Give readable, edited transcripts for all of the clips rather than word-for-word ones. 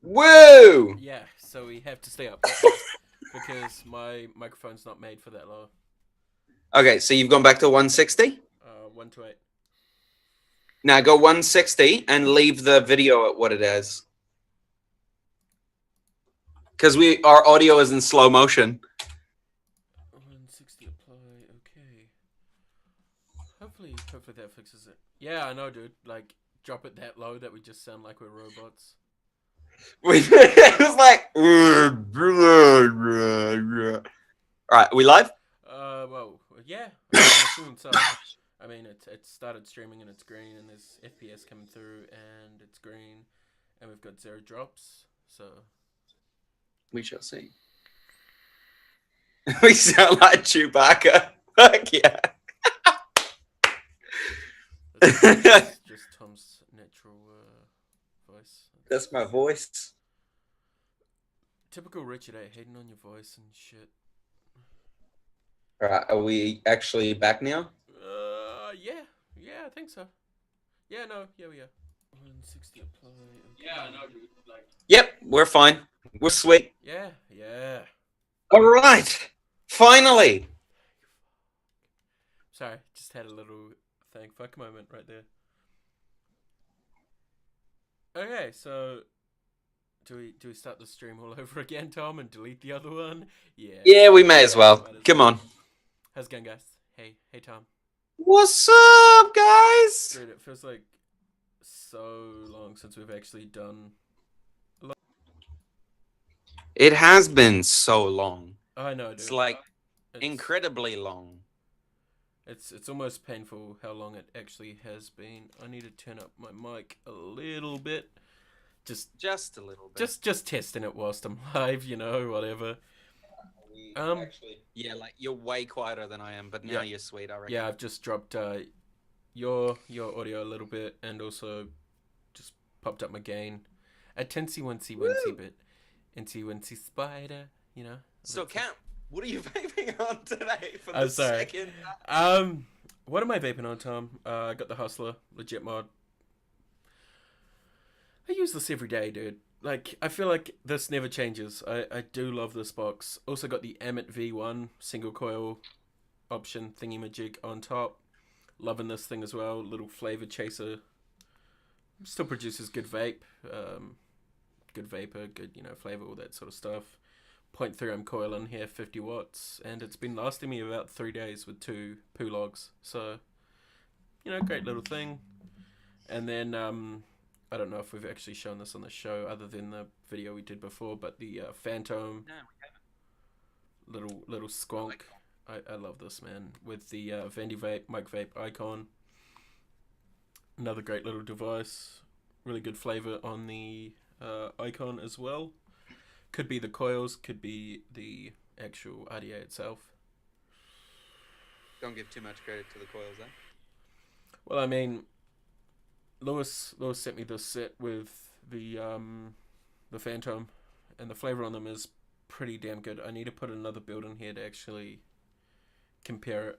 Woo! Yeah, so we have to stay up because my microphone's not made for that low. Okay, so you've gone back to 160? 128. Now go 160 and leave the video at what it is. Because our audio is in slow motion. 160 apply. Okay. Hopefully that fixes it. Yeah, I know, dude. Like, drop it that low that we just sound like we're robots. It was like. Alright, we live? Well, yeah. I'm assuming so. I mean, it started streaming and it's green, and there's FPS coming through, and it's green, and we've got 0 drops. So We shall see. We sound like Chewbacca. Fuck yeah. it's just Tom's natural voice. That's my voice. Typical Richard A. Hating on your voice and shit. Alright, are we actually back now? Yeah, I think so. Yeah, no, yeah, we are. 160 apply. Okay. Yeah, no, dude. Like. Yep, we're fine. We're sweet. Yeah. Alright. Finally. Sorry, just had a little thank fuck moment right there. Okay, so do we start the stream all over again, Tom, and delete the other one? Yeah. Yeah, we may as well. Come on. How's it going, guys? Hey, Tom. What's up, guys? Dude, it feels like so long since we've actually done. It has been so long. I know, dude. It's like incredibly long. It's almost painful how long it actually has been. I need to turn up my mic a little bit. Just a little bit. Just testing it whilst I'm live, whatever. Actually, yeah, like you're way quieter than I am, but now you're sweet, I reckon. Yeah, I've just dropped your audio a little bit, and also just popped up my gain a teensy weensy bit. Incy spider, So Cam, what are you vaping on today for the second? What am I vaping on, Tom? I got the Hustler, legit mod. I use this every day, dude. Like, I feel like this never changes. I do love this box. Also got the Amit V1 single coil option thingy-majig on top. Loving this thing as well. Little flavor chaser. Still produces good vape. Good vapor, good, flavor, all that sort of stuff. 0.3 ohm coil in here, 50 watts. And it's been lasting me about 3 days with 2 poo logs. So, great little thing. And then, I don't know if we've actually shown this on the show other than the video we did before, but the Phantom little squonk. I love this, man. With the Vandy Vape, Mic Vape icon. Another great little device. Really good flavor on the icon as well. Could be the coils, could be the actual RDA itself. Don't give too much credit to the coils, eh? Well, I mean, Lewis sent me this set with the Phantom, and the flavor on them is pretty damn good. I need to put another build in here to actually compare it,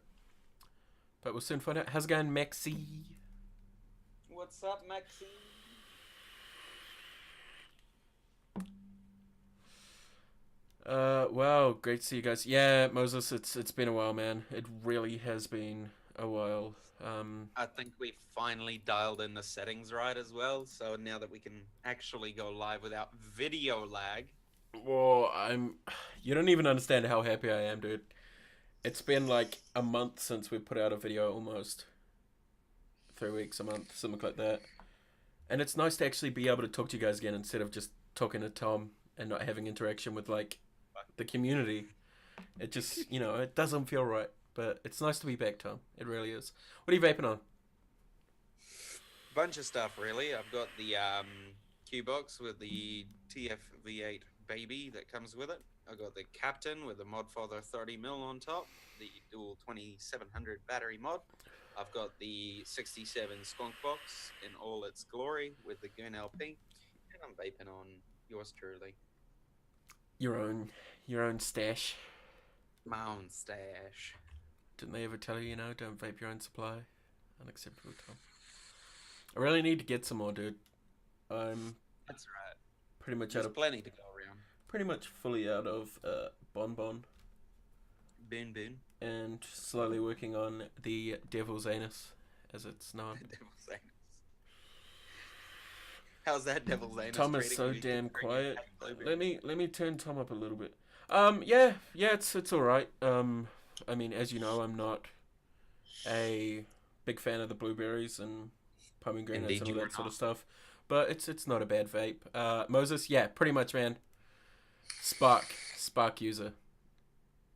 but we'll soon find out. How's it going, Maxi? What's up, Maxi? Wow, great to see you guys. Yeah, Moses, it's been a while, man. It really has been a while. I think we finally dialed in the settings right as well, so now that we can actually go live without video lag. Well, you don't even understand how happy I am, dude. It's been like a month since we put out a video, almost 3 weeks, a month, something like that. And it's nice to actually be able to talk to you guys again instead of just talking to Tom and not having interaction with like the community. It just, it doesn't feel right. But it's nice to be back, Tom. It really is. What are you vaping on? Bunch of stuff, really. I've got the Q box with the TF-V8 baby that comes with it. I've got the Captain with the Modfather 30mm on top. The dual 2700 battery mod. I've got the 67 Skunk box in all its glory with the Goon LP. And I'm vaping on yours truly. Your own stash. My own stash. Didn't they ever tell you, don't vape your own supply? Unacceptable, Tom. I really need to get some more, dude. I'm That's right. pretty much There's plenty to go around. pretty much fully out of Bonbon, Boon boon. and slowly working on the Devil's Anus, as it's known. Devil's anus. How's that devil's anus? Tom is treating so you damn considering you quiet. hate blueberries? Let me turn Tom up a little bit. Yeah, it's all right. I mean, as you know, I'm not a big fan of the blueberries and pomegranates Indeed and you all are that sort of not. stuff, but it's not a bad vape. Moses, yeah, pretty much, man. Spark user.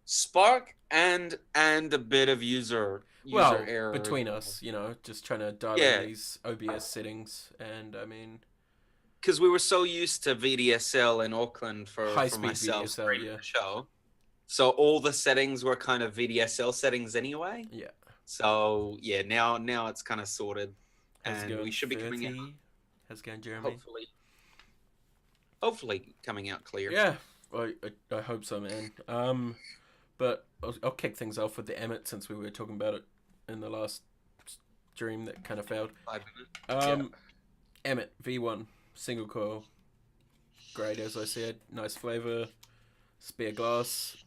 Spark and a bit of user Well, error as between well. us, just trying to dial in Yeah, these OBS settings, and I mean, because we were so used to VDSL in Auckland high for speed myself VDSL, streaming yeah, the show. So all the settings were kind of VDSL settings anyway. yeah. So yeah, now it's kind of sorted, How's it and we going, should be coming out 30? How's it going, Jeremy? hopefully coming out clear. Yeah, I hope so, man. But I'll kick things off with the Amit since we were talking about it in the last stream that kind of failed. 5 minutes. Amit V1 single coil, great as I said, nice flavor, spare glass.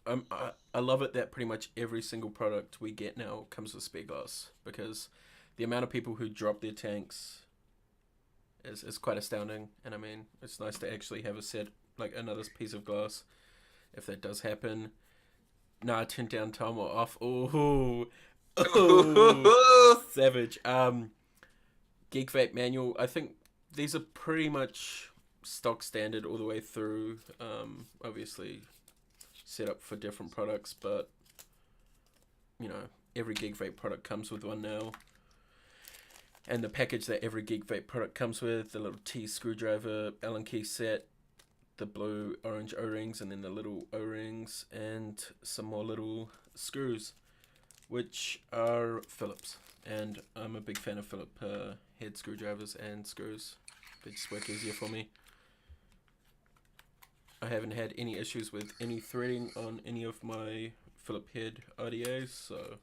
I love it that pretty much every single product we get now comes with spare glass, because the amount of people who drop their tanks is quite astounding. And I mean, it's nice to actually have a set, like another piece of glass if that does happen. Nah, turn down Tom or off. Oh, savage. Geek Vape manual. I think these are pretty much stock standard all the way through. Obviously set up for different products, but every Geek Vape product comes with one now. And the package that every Geek Vape product comes with, the little T screwdriver, Allen key set, the blue orange O-rings, and then the little O-rings, and some more little screws, which are Phillips. And I'm a big fan of Phillips head screwdrivers and screws. They just work easier for me. I haven't had any issues with any threading on any of my Phillips head RDAs, so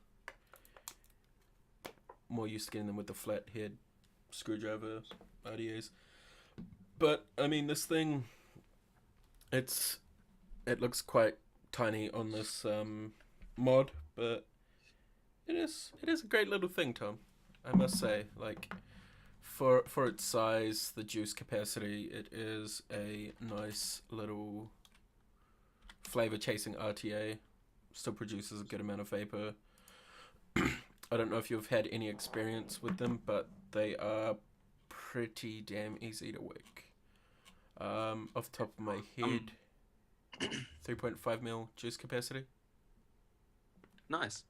more used to getting them with the flat head screwdriver RDAs. But I mean, this thing, it looks quite tiny on this mod, but it is a great little thing, Tom. I must say, like, for its size, the juice capacity, it is a nice little flavor chasing RTA. Still produces a good amount of vapor. I don't know if you've had any experience with them, but they are pretty damn easy to wick. Off the top of my head, 3.5 mil juice capacity. Nice.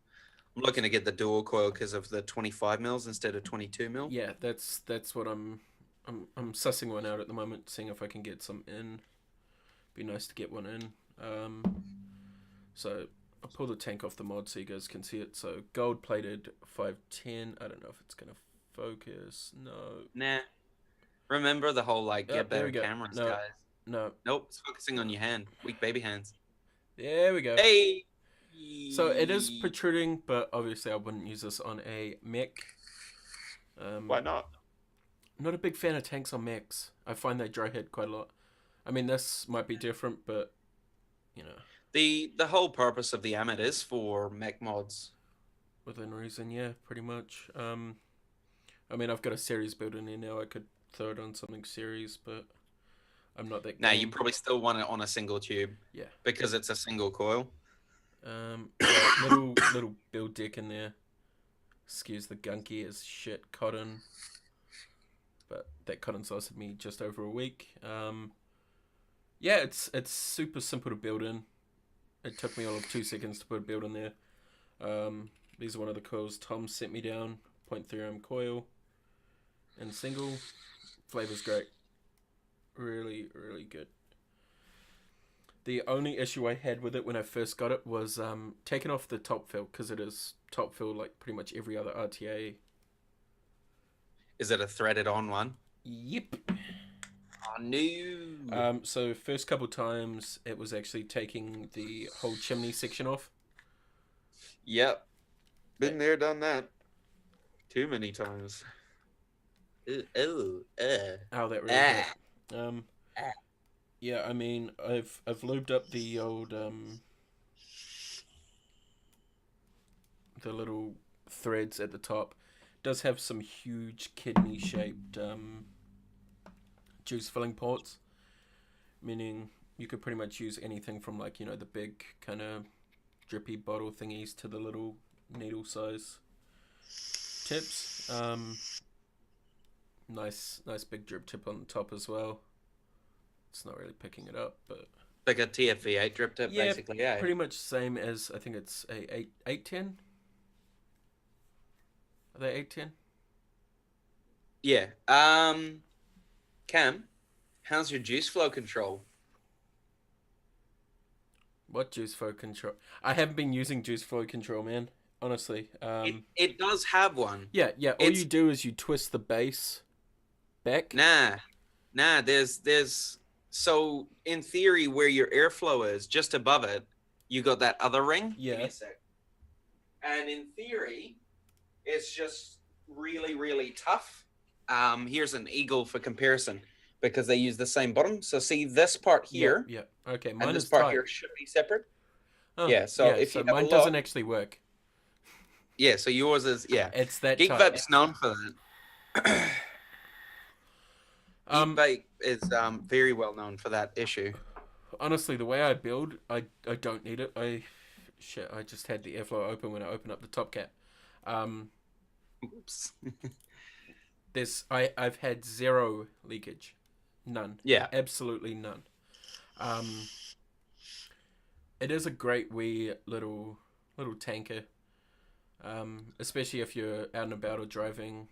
I'm looking to get the dual coil because of the 25 mils instead of 22 mil. Yeah, that's what I'm sussing one out at the moment, seeing if I can get some in. Be nice to get one in. So I'll pull the tank off the mod so you guys can see it. So gold plated 510. I don't know if it's gonna focus. No. Nah. Remember the whole Oh, get there better we go. cameras, No. guys. No. Nope, it's focusing on your hand. Weak baby hands. There we go. Hey. So it is protruding, but obviously I wouldn't use this on a mech. Why not? Not a big fan of tanks on mechs. I find they dry hit quite a lot. I mean, this might be different, but The whole purpose of the Amit is for mech mods. within reason, yeah, pretty much. I mean, I've got a series built in here now. I could throw it on something series, but I'm not that. Now you probably still want it on a single tube. Yeah. Because it's a single coil. Little build deck in there. Excuse the gunky as shit cotton, but that cotton's lasted me just over a week. Yeah, it's super simple to build in. It took me all of 2 seconds to put a build in there. These are one of the coils Tom sent me down. 0.3 ohm coil and single. Flavor's great. Really, really good. The only issue I had with it when I first got it was taking off the top fill, because it is top fill like pretty much every other RTA. Is it a threaded on one? Yep. Oh, no. So first couple times it was actually taking the whole chimney section off. Yep. Been there, done that. Too many times. Oh, that really hurt. Yeah, I mean, I've lubed up the old the little threads at the top. It does have some huge kidney shaped juice filling ports, meaning you could pretty much use anything from like, you know, the big kind of drippy bottle thingies to the little needle size tips. Nice big drip tip on the top as well. It's not really picking it up, but Like a TFV8 drip tip, yeah, basically. Yeah. pretty much same as I think it's a 810. Are they 810? Yeah. Cam, how's your juice flow control? What juice flow control? I haven't been using juice flow control, man. Honestly. It does have one. Yeah. All you It's do is you twist the base back. nah. There's so in theory where your airflow is, just above it, you got that other ring. Give me Yeah. a sec. And in theory, it's just really, really tough. Here's an eagle for comparison because they use the same bottom. So see this part here Yeah. Okay, and mine this is part tight. here should be separate. Oh, Yeah. So yeah. if So you have a mine doesn't look, actually work. yeah. So yours is yeah. It's that Geek tight. Vape's known for that. Geek Um, Vape is very well known for that issue. honestly, the way I build, I don't need it. I just had the airflow open when I opened up the top cap. Um, Oops. I've had zero leakage, none, Yeah. absolutely none. Um, it is a great wee little tanker. Especially if you're out and about or driving.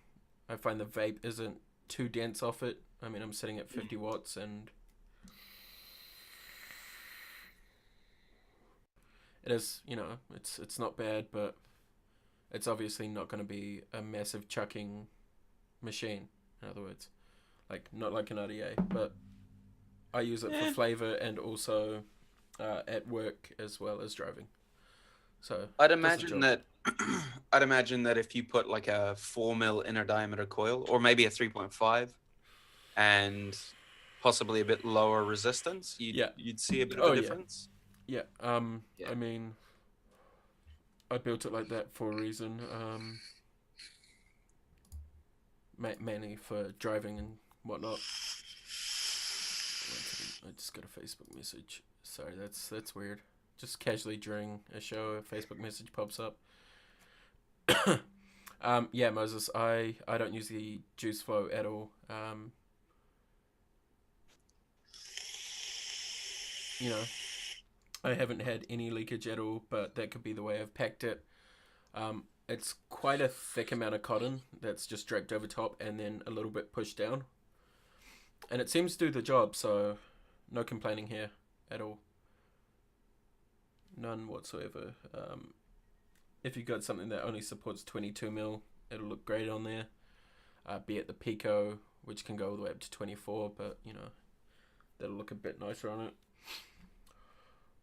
I find the vape isn't too dense off it. I mean, I'm sitting at 50 watts and it is, you know, it's not bad, but it's obviously not going to be a massive chucking machine. In other words, like not like an RDA, but I use it for flavor and also at work as well as driving. So I'd does the imagine job. that I'd imagine that if you put like a 4 mil inner diameter coil or maybe a 3.5 and possibly a bit lower resistance, Yeah. you'd see a bit of Oh a yeah. difference. Yeah. Yeah. I mean, I built it like that for a reason. Mainly for driving and whatnot. I just got a Facebook message. Sorry, that's weird. Just casually during a show, a Facebook message pops up. Yeah, Moses, I don't use the juice flow at all. You know, I haven't had any leakage at all, but that could be the way I've packed it. It's quite a thick amount of cotton that's just draped over top and then a little bit pushed down. And it seems to do the job, so no complaining here at all. None whatsoever. If you've got something that only supports 22 mil, it'll look great on there. Be it the Pico, which can go all the way up to 24, but you know, that'll look a bit nicer on it.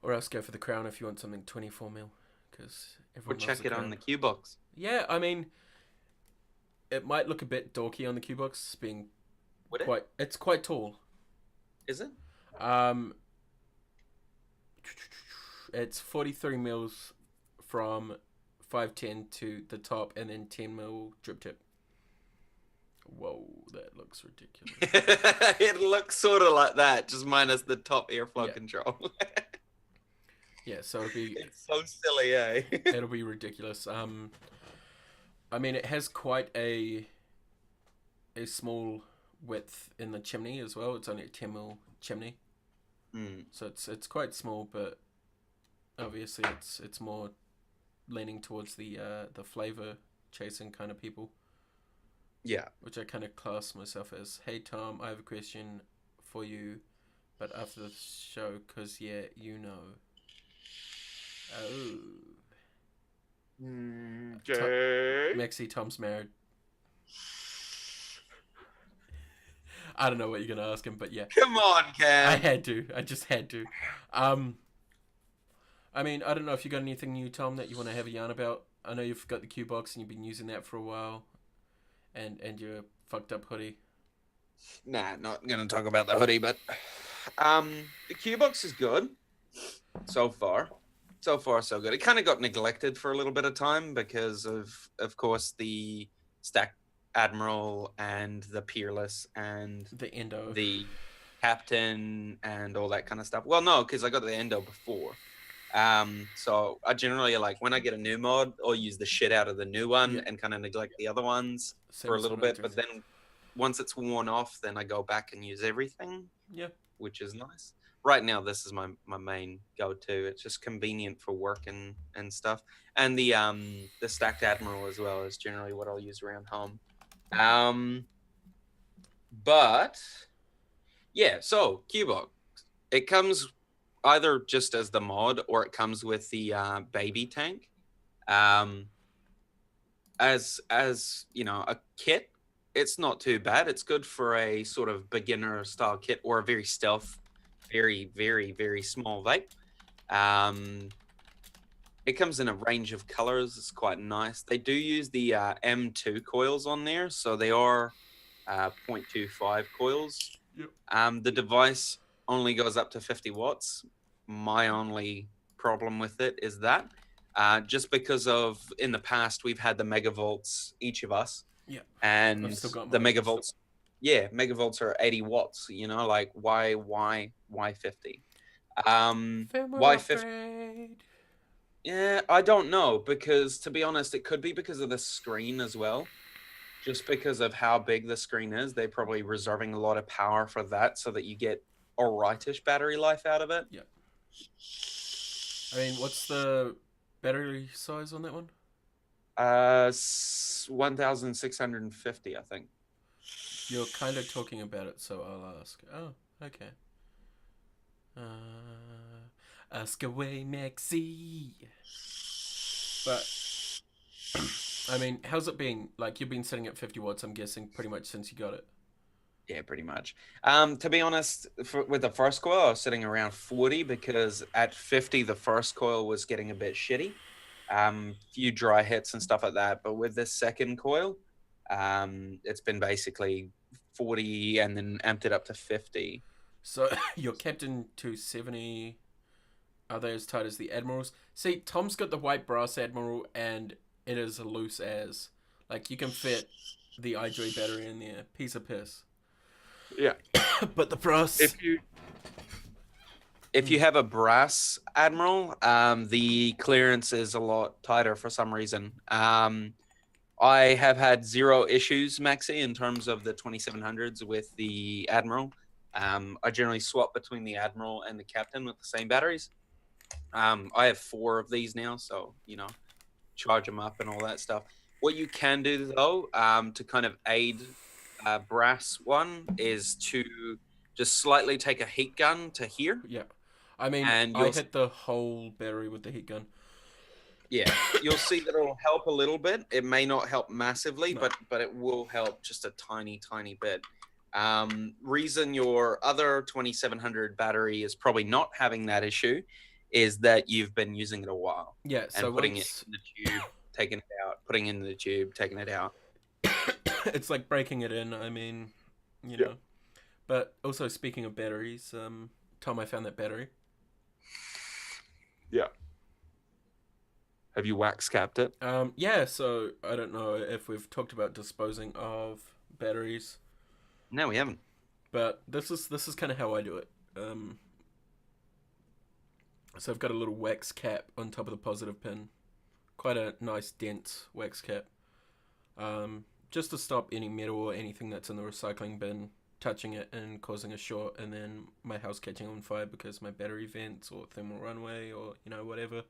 Or else go for the Crown if you want something 24 mil, because Or everyone loves check the it on Crown. the Q box. Yeah, I mean, it might look a bit dorky on the Q box, being Would it? quite. It's quite tall. Is it? Um, it's 43 mils from 510 to the top, and then 10 mil drip tip. Whoa, that looks ridiculous. It looks sort of like that, just minus the top airflow Yeah. control. Yeah, so It's so silly, eh? it'll be ridiculous. I mean, it has quite a small width in the chimney as well. It's only a 10 mil chimney, so it's quite small, but obviously it's more leaning towards the flavor chasing kind of people, Yeah. which I kind of class myself as. Hey Tom, I have a question for you, but after the show, cause yeah, you know. Oh, Maxi, Tom's married. I don't know what you're gonna ask him, but yeah, Come on, I Cam. had to. I just had to. I mean, I don't know if you got anything new, Tom, that you want to have a yarn about. I know you've got the Q box and you've been using that for a while, and your fucked up hoodie. Nah, not gonna talk about the hoodie, but the Q box is good so far. So far, so good. It kind of got neglected for a little bit of time because of course, the Stack Admiral and the Peerless and The Endo. the Captain and all that kind of stuff. Well, no, because I got the Endo before. So I generally like when I get a new mod, I'll use the shit out of the new one and kind of neglect the other ones Same for a as little what I bit. do. But then once it's worn off, then I go back and use everything, Yeah. which is nice. Right now, this is my main go-to. It's just convenient for work and stuff. And the stacked Admiral as well is generally what I'll use around home. But yeah, so Qbox, it comes either just as the mod or it comes with the baby tank. Um, as you know, a kit, it's not too bad. It's good for a sort of beginner style kit or a very stealth, very very very small vape. Um, it comes in a range of colors. It's quite nice. They do use the M2 coils on there, so they are 0.25 coils. Yep. The device only goes up to 50 watts. My only problem with it is that just because of in the past we've had the megavolts each of us, Yeah. and I've still got the mine. megavolts, yeah, megavolts are 80 watts. You know, like why 50? Firmware Why 50? upgrade. Yeah, I don't know because to be honest, it could be because of the screen as well. Just because of how big the screen is, they're probably reserving a lot of power for that so that you get a rightish battery life out of it. Yeah. I mean, what's the battery size on that one? 1,650, I think. You're kind of talking about it, so I'll ask. Oh, okay. Ask away, Maxi. But I mean, how's it been? Like you've been sitting at 50 watts, I'm guessing, pretty much since you got it. Yeah, pretty much. To be honest, with the first coil, I was sitting around 40 because at 50, the first coil was getting a bit shitty. Few dry hits and stuff like that. But with this second coil, it's been basically 40 and then amped it up to 50. So your Captain 270, are they as tight as the Admirals? See, Tom's got the white brass Admiral, and it is a loose as. Like you can fit the iJoy battery in there. Piece of piss. Yeah. But the brass. If you have a brass Admiral, the clearance is a lot tighter for some reason. I have had zero issues, Maxi, in terms of the 2700s with the Admiral. I generally swap between the Admiral and the Captain with the same batteries. I have 4 of these now, so, you know, charge them up and all that stuff. What you can do, though, to kind of aid brass one is to just slightly take a heat gun to here. Yeah. I mean, And I hit the whole battery with the heat gun. yeah, you'll see that it'll help a little bit. It may not help massively, No. but it will help just a tiny bit. Reason your other 2700 battery is probably not having that issue is that you've been using it a while. Yeah, so and putting it in the tube, taking it out, putting it in the tube, taking it out. It's like breaking it in. I mean, you know. But also speaking of batteries, Tom, I found that battery. Yeah. Have you wax capped it? Yeah. So I don't know if we've talked about disposing of batteries. No, we haven't. But this is kind of how I do it. So I've got a little wax cap on top of the positive pin, quite a nice dense wax cap, just to stop any metal or anything that's in the recycling bin touching it and causing a short, and then my house catching on fire because my battery vents or thermal runaway or whatever.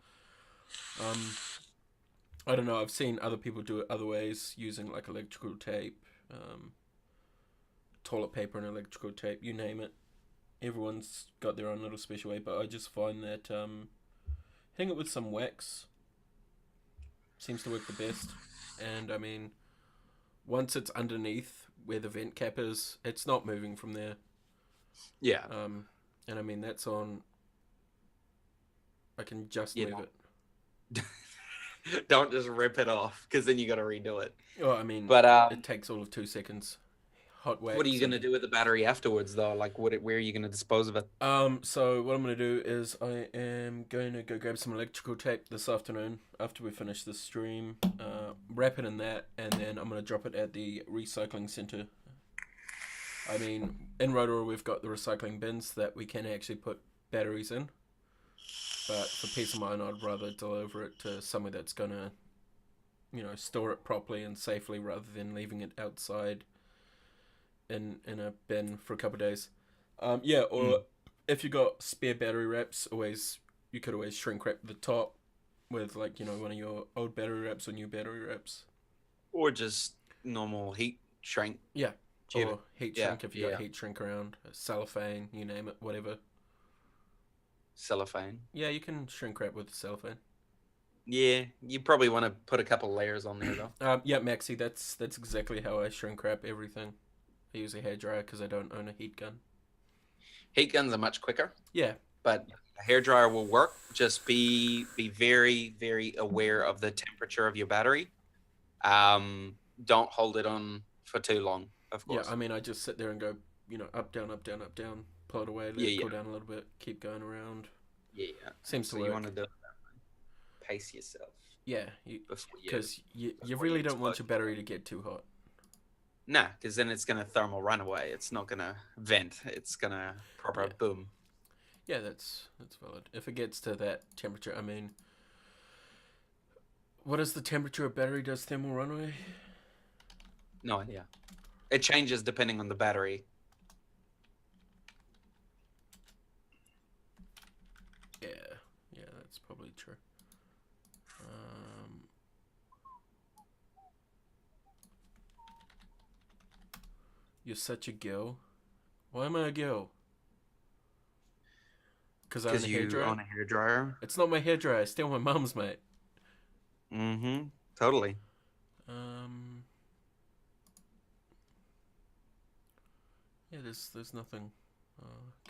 I don't know. I've seen other people do it other ways using like electrical tape, toilet paper and electrical tape, you name it. Everyone's got their own little special way, but I just find that hitting it with some wax seems to work the best. And I mean, once it's underneath where the vent cap is, it's not moving from there. Yeah. And I mean, that's on. I can just move it. Don't just rip it off because then you got to redo it. Oh, I mean, but it takes all of 2 seconds. hot wax. What are you going to do with the battery afterwards, though? Like, where are you going to dispose of it? So what I'm gonna do is I am going to go grab some electrical tape this afternoon after we finish this stream. Wrap it in that, and then I'm gonna drop it at the recycling center. I mean, in Rotorua we've got the recycling bins that we can actually put batteries in, but for peace of mind, I'd rather deliver it to somewhere that's gonna, store it properly and safely rather than leaving it outside in a bin for a couple of days. Or if you got spare battery wraps, you could always shrink wrap the top with one of your old battery wraps or new battery wraps. Or just normal heat shrink. Yeah. Cheap. Or heat shrink if you got heat shrink around, cellophane, you name it, whatever. Cellophane. Yeah, you can shrink wrap with cellophane. Yeah, you probably want to put a couple layers on there though. Yeah, Maxi, that's exactly how I shrink wrap everything. I use a hairdryer because I don't own a heat gun. Heat guns are much quicker. Yeah. But a hairdryer will work. Just be very, very aware of the temperature of your battery. Don't hold it on for too long, of course. Yeah, I mean, I just sit there and go, up, down, up, down, up, down, pull it away, let it cool down a little bit, keep going around. Yeah. Seems to work. You want to do it that way. Pace yourself. Yeah, because you really don't want your battery to get too hot. Nah, because then it's going to thermal run away. It's not going to vent. It's going to proper boom. Yeah, that's valid. If it gets to that temperature, I mean, what is the temperature a battery does thermal runaway? No idea. It changes depending on the battery. Yeah, that's probably true. You're such a girl. Why am I a girl? Because you own a hairdryer? It's not my hairdryer. It's still my mum's, mate. Mm-hmm. Totally. Yeah, there's nothing.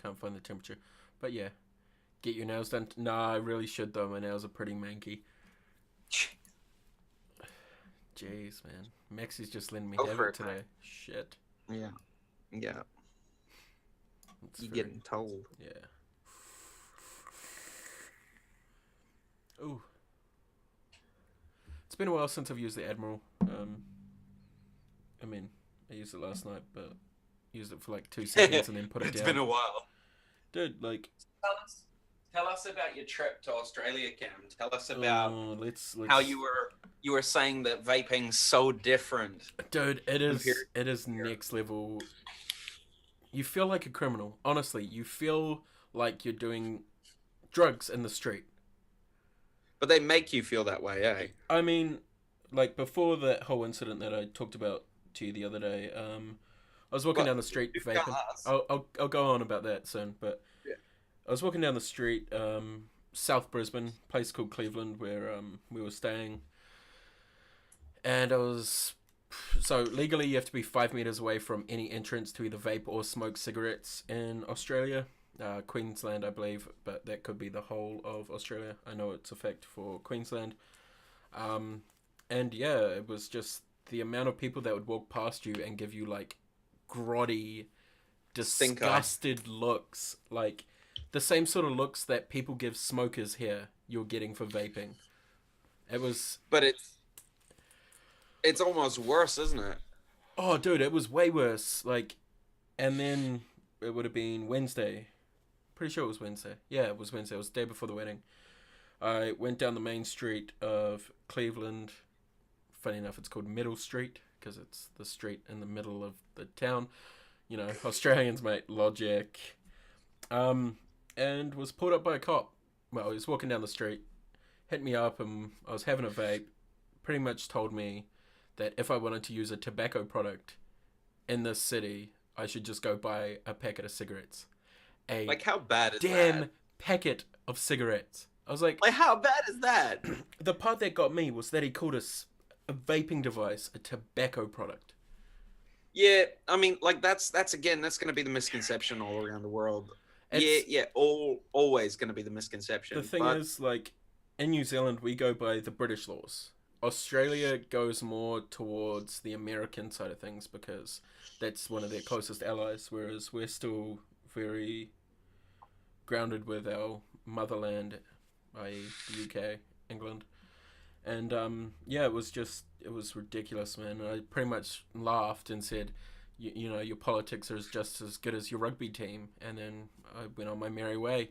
Can't find the temperature. But yeah. Get your nails done. Nah, I really should though. My nails are pretty manky. Jeez, man. Maxi's just letting me have it today. Shit. Yeah. You're getting told. Yeah. Ooh. It's been a while since I've used the Admiral. I mean, I used it last night, but used it for like 2 seconds and then put it down. It's been a while. Dude, like... Tell us about your trip to Australia, Cam. Tell us about let's how you were saying that vaping's so different. Dude, it is next level. You feel like a criminal. Honestly, you feel like you're doing drugs in the street. But they make you feel that way, eh? I mean, like before that whole incident that I talked about to you the other day, I was walking down the street vaping. I'll go on about that soon, but yeah. I was walking down the street, South Brisbane, place called Cleveland, where we were staying, and so legally you have to be 5 meters away from any entrance to either vape or smoke cigarettes in Australia. Queensland, I believe, but that could be the whole of Australia. I know it's a fact for Queensland. And yeah, it was just the amount of people that would walk past you and give you like grotty, disgusted looks, like the same sort of looks that people give smokers here, you're getting for vaping. It was... But it's almost worse, isn't it? Oh, dude, it was way worse. Like, and then it would have been Wednesday. Pretty sure it was Wednesday. Yeah, it was Wednesday. It was the day before the wedding. I went down the main street of Cleveland. Funny enough, it's called Middle Street because it's the street in the middle of the town. You know, Australians, mate, logic. And was pulled up by a cop. Well, he was walking down the street, hit me up, and I was having a vape. Pretty much told me that if I wanted to use a tobacco product in this city, I should just go buy a packet of cigarettes. Like, how bad is damn that? Packet of cigarettes. I was like, how bad is that? The part that got me was that he called us a vaping device, a tobacco product. Yeah, I mean, like that's going to be the misconception all around the world. Always going to be the misconception. The thing is, like, in New Zealand, we go by the British laws. Australia goes more towards the American side of things because that's one of their closest allies, whereas we're still very grounded with our motherland, i.e., the UK, England. And yeah, it was ridiculous, man. I pretty much laughed and said, you know, your politics are just as good as your rugby team, and then I went on my merry way.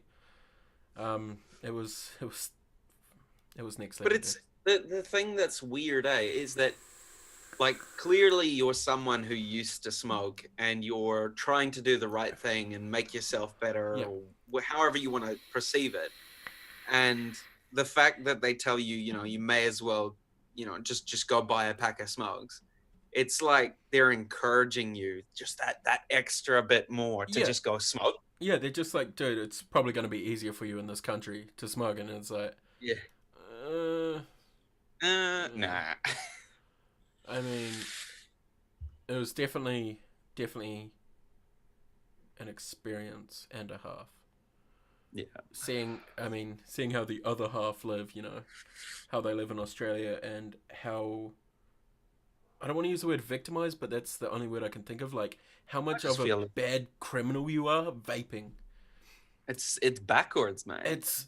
It was it was next But level, dude. it's the thing that's weird, is that like clearly you're someone who used to smoke and you're trying to do the right thing and make yourself better Yeah, or however you want to perceive it. And the fact that they tell you, you may as well, just go buy a pack of smokes. It's like they're encouraging you just that extra bit more to yeah, just go smoke. yeah. They're just like, dude, it's probably going to be easier for you in this country to smoke, and it's like, Yeah. uh, Nah. I mean, it was definitely an experience and a half. Yeah. Seeing how the other half live, you know, how they live in Australia and how I don't want to use the word victimized, but that's the only word I can think of. Like how I much just of a feel bad criminal you are vaping. it's backwards, man. It's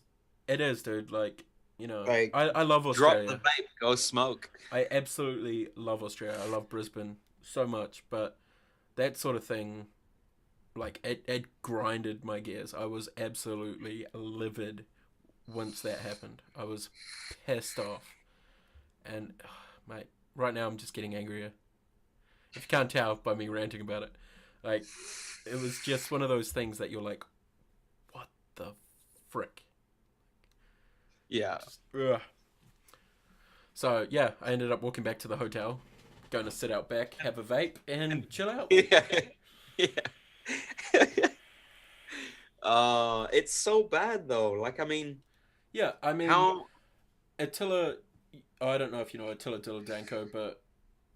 it is, dude. Like you know, Like I love drop the Australia. vape, go smoke. I absolutely love Australia. I love Brisbane so much, but that sort of thing, like it grinded my gears. I was absolutely livid once that happened. I was pissed off, and mate, right now I'm just getting angrier. If you can't tell by me ranting about it, like it was just one of those things that you're like, what the frick? Yeah. Just, ugh. So yeah, I ended up walking back to the hotel, going to sit out back, have a vape, and chill out. Yeah. Yeah. It's so bad though. Like, I mean, Yeah, I mean, how? Attila. I don't know if you know Attila Dilidanko, but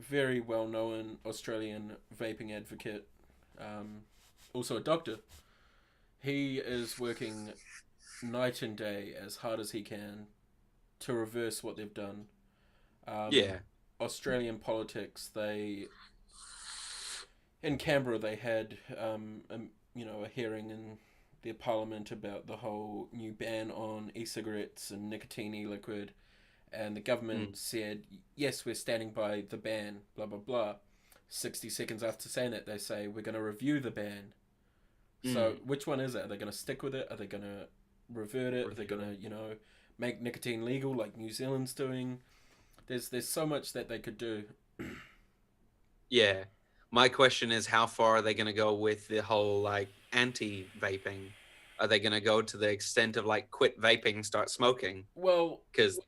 very well known Australian vaping advocate, um, also a doctor. He is working night and day as hard as he can to reverse what they've done. Yeah. Australian politics, in Canberra they had you know a hearing in their parliament about the whole new ban on e-cigarettes and nicotine e-liquid, and the Mm. government said yes, we're standing by the ban, blah blah blah. 60 seconds after saying that, they say we're going to review the ban. So Mm. which one is it? Are they going to stick with it? Are they going to revert it? Are they going to, you know, make nicotine legal like New Zealand's doing? There's so much that they could do. Yeah. My question is, how far are they going to go with the whole like anti-vaping? Are they going to go to the extent of like quit vaping, start smoking? Well, Because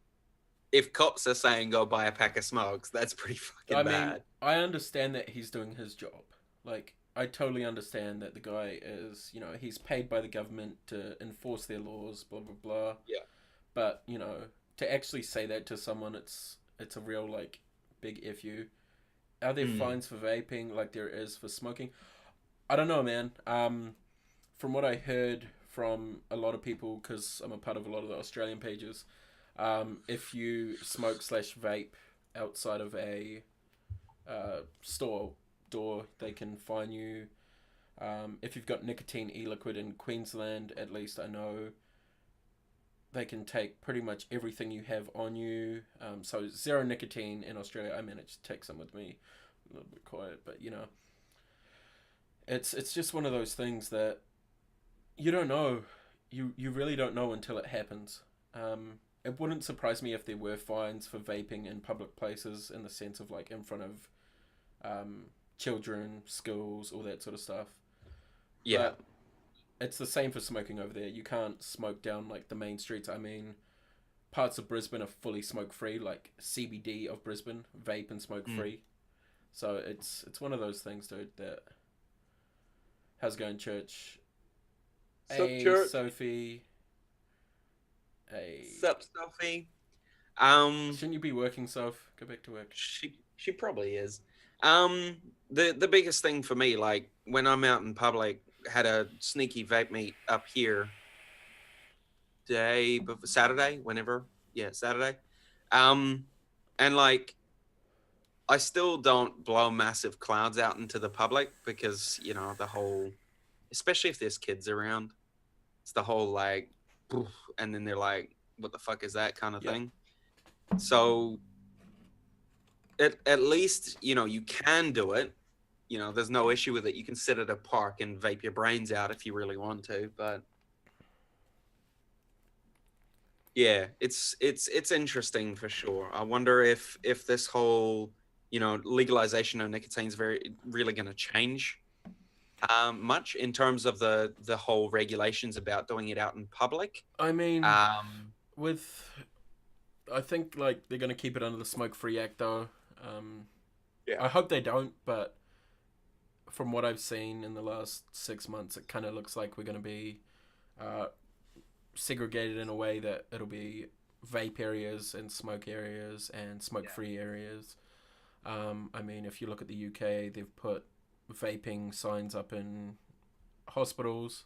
if cops are saying go buy a pack of smokes, that's pretty I fucking mean, bad. I understand that he's doing his job. Like, I totally understand that the guy is, you know, he's paid by the government to enforce their laws, blah blah blah. Yeah. But you know, to actually say that to someone, it's a real like big fu. Are there Mm. fines for vaping like there is for smoking? I don't know, man. From what I heard from a lot of people, because I'm a part of a lot of the Australian pages, if you smoke slash vape outside of a store door, they can fine you. If you've got nicotine e-liquid in Queensland, at least I know they can take pretty much everything you have on you. So zero nicotine in Australia. I managed to take some with me. A little bit quiet, but you know, it's just one of those things that you don't know. You really don't know until it happens. It wouldn't surprise me if there were fines for vaping in public places, in the sense of like in front of um, children, schools, all that sort of stuff. Yeah. But it's the same for smoking over there. You can't smoke down like the main streets. I mean, parts of Brisbane are fully smoke free, like CBD of Brisbane, vape and smoke Mm. free. So it's one of those things, dude. That how's it going, church? Sup, Hey, church? Sophie. Hey, Sup, Sophie? shouldn't you be working, Soph? Go back to work. She probably is. Um, the biggest thing for me, like when I'm out in public, had a sneaky vape meet up here day before Saturday, whenever, yeah, Saturday. Um, And like, I still don't blow massive clouds out into the public because, the whole, especially if there's kids around, it's the whole like, "Poof," and then they're like, what the fuck is that kind of Yep. thing. So at least, you can do it. There's no issue with it. You can sit at a park and vape your brains out if you really want to. But yeah, it's interesting for sure. I wonder if this whole, legalization of nicotine is really going to change much in terms of the whole regulations about doing it out in public. I mean, Um, with I think like they're gonna keep it under the Smoke Free Act though. Um, yeah, I hope they don't, but from what I've seen in the last 6 months, it kind of looks like we're gonna be uh, segregated in a way that it'll be vape areas and smoke areas and smoke free areas. I mean, if you look at the UK, they've put vaping signs up in hospitals,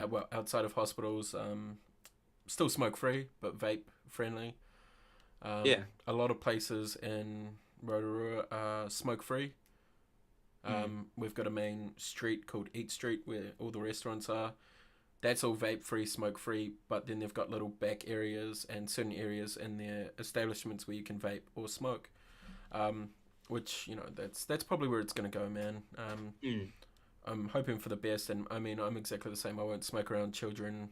well, outside of hospitals, still smoke free, but vape friendly. yeah, A lot of places in Rotorua are smoke free. We've got a main street called Eat Street where all the restaurants are. That's all vape free, smoke free, but then they've got little back areas and certain areas in their establishments where you can vape or smoke. Which that's probably where it's gonna go, man. I'm hoping for the best, and I mean I'm exactly the same. I won't smoke around children,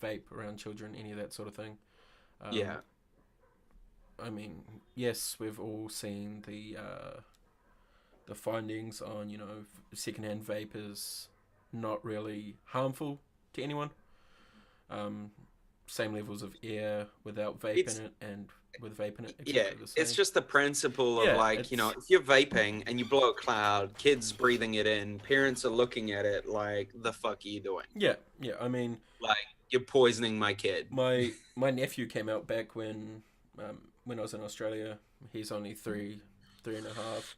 vape around children, any of that sort of thing. yeah. I mean, yes, we've all seen the findings on secondhand vape is not really harmful to anyone. Um, Same levels of air without vape It's in it and with vape in it, Yeah, exactly the it's same. just the principle of Yeah, like, it's if you're vaping and you blow a cloud, kids breathing it in, parents are looking at it like, the fuck are you doing? yeah. I mean, Like, you're poisoning my kid. my nephew came out back when I was in Australia. He's only three and a half,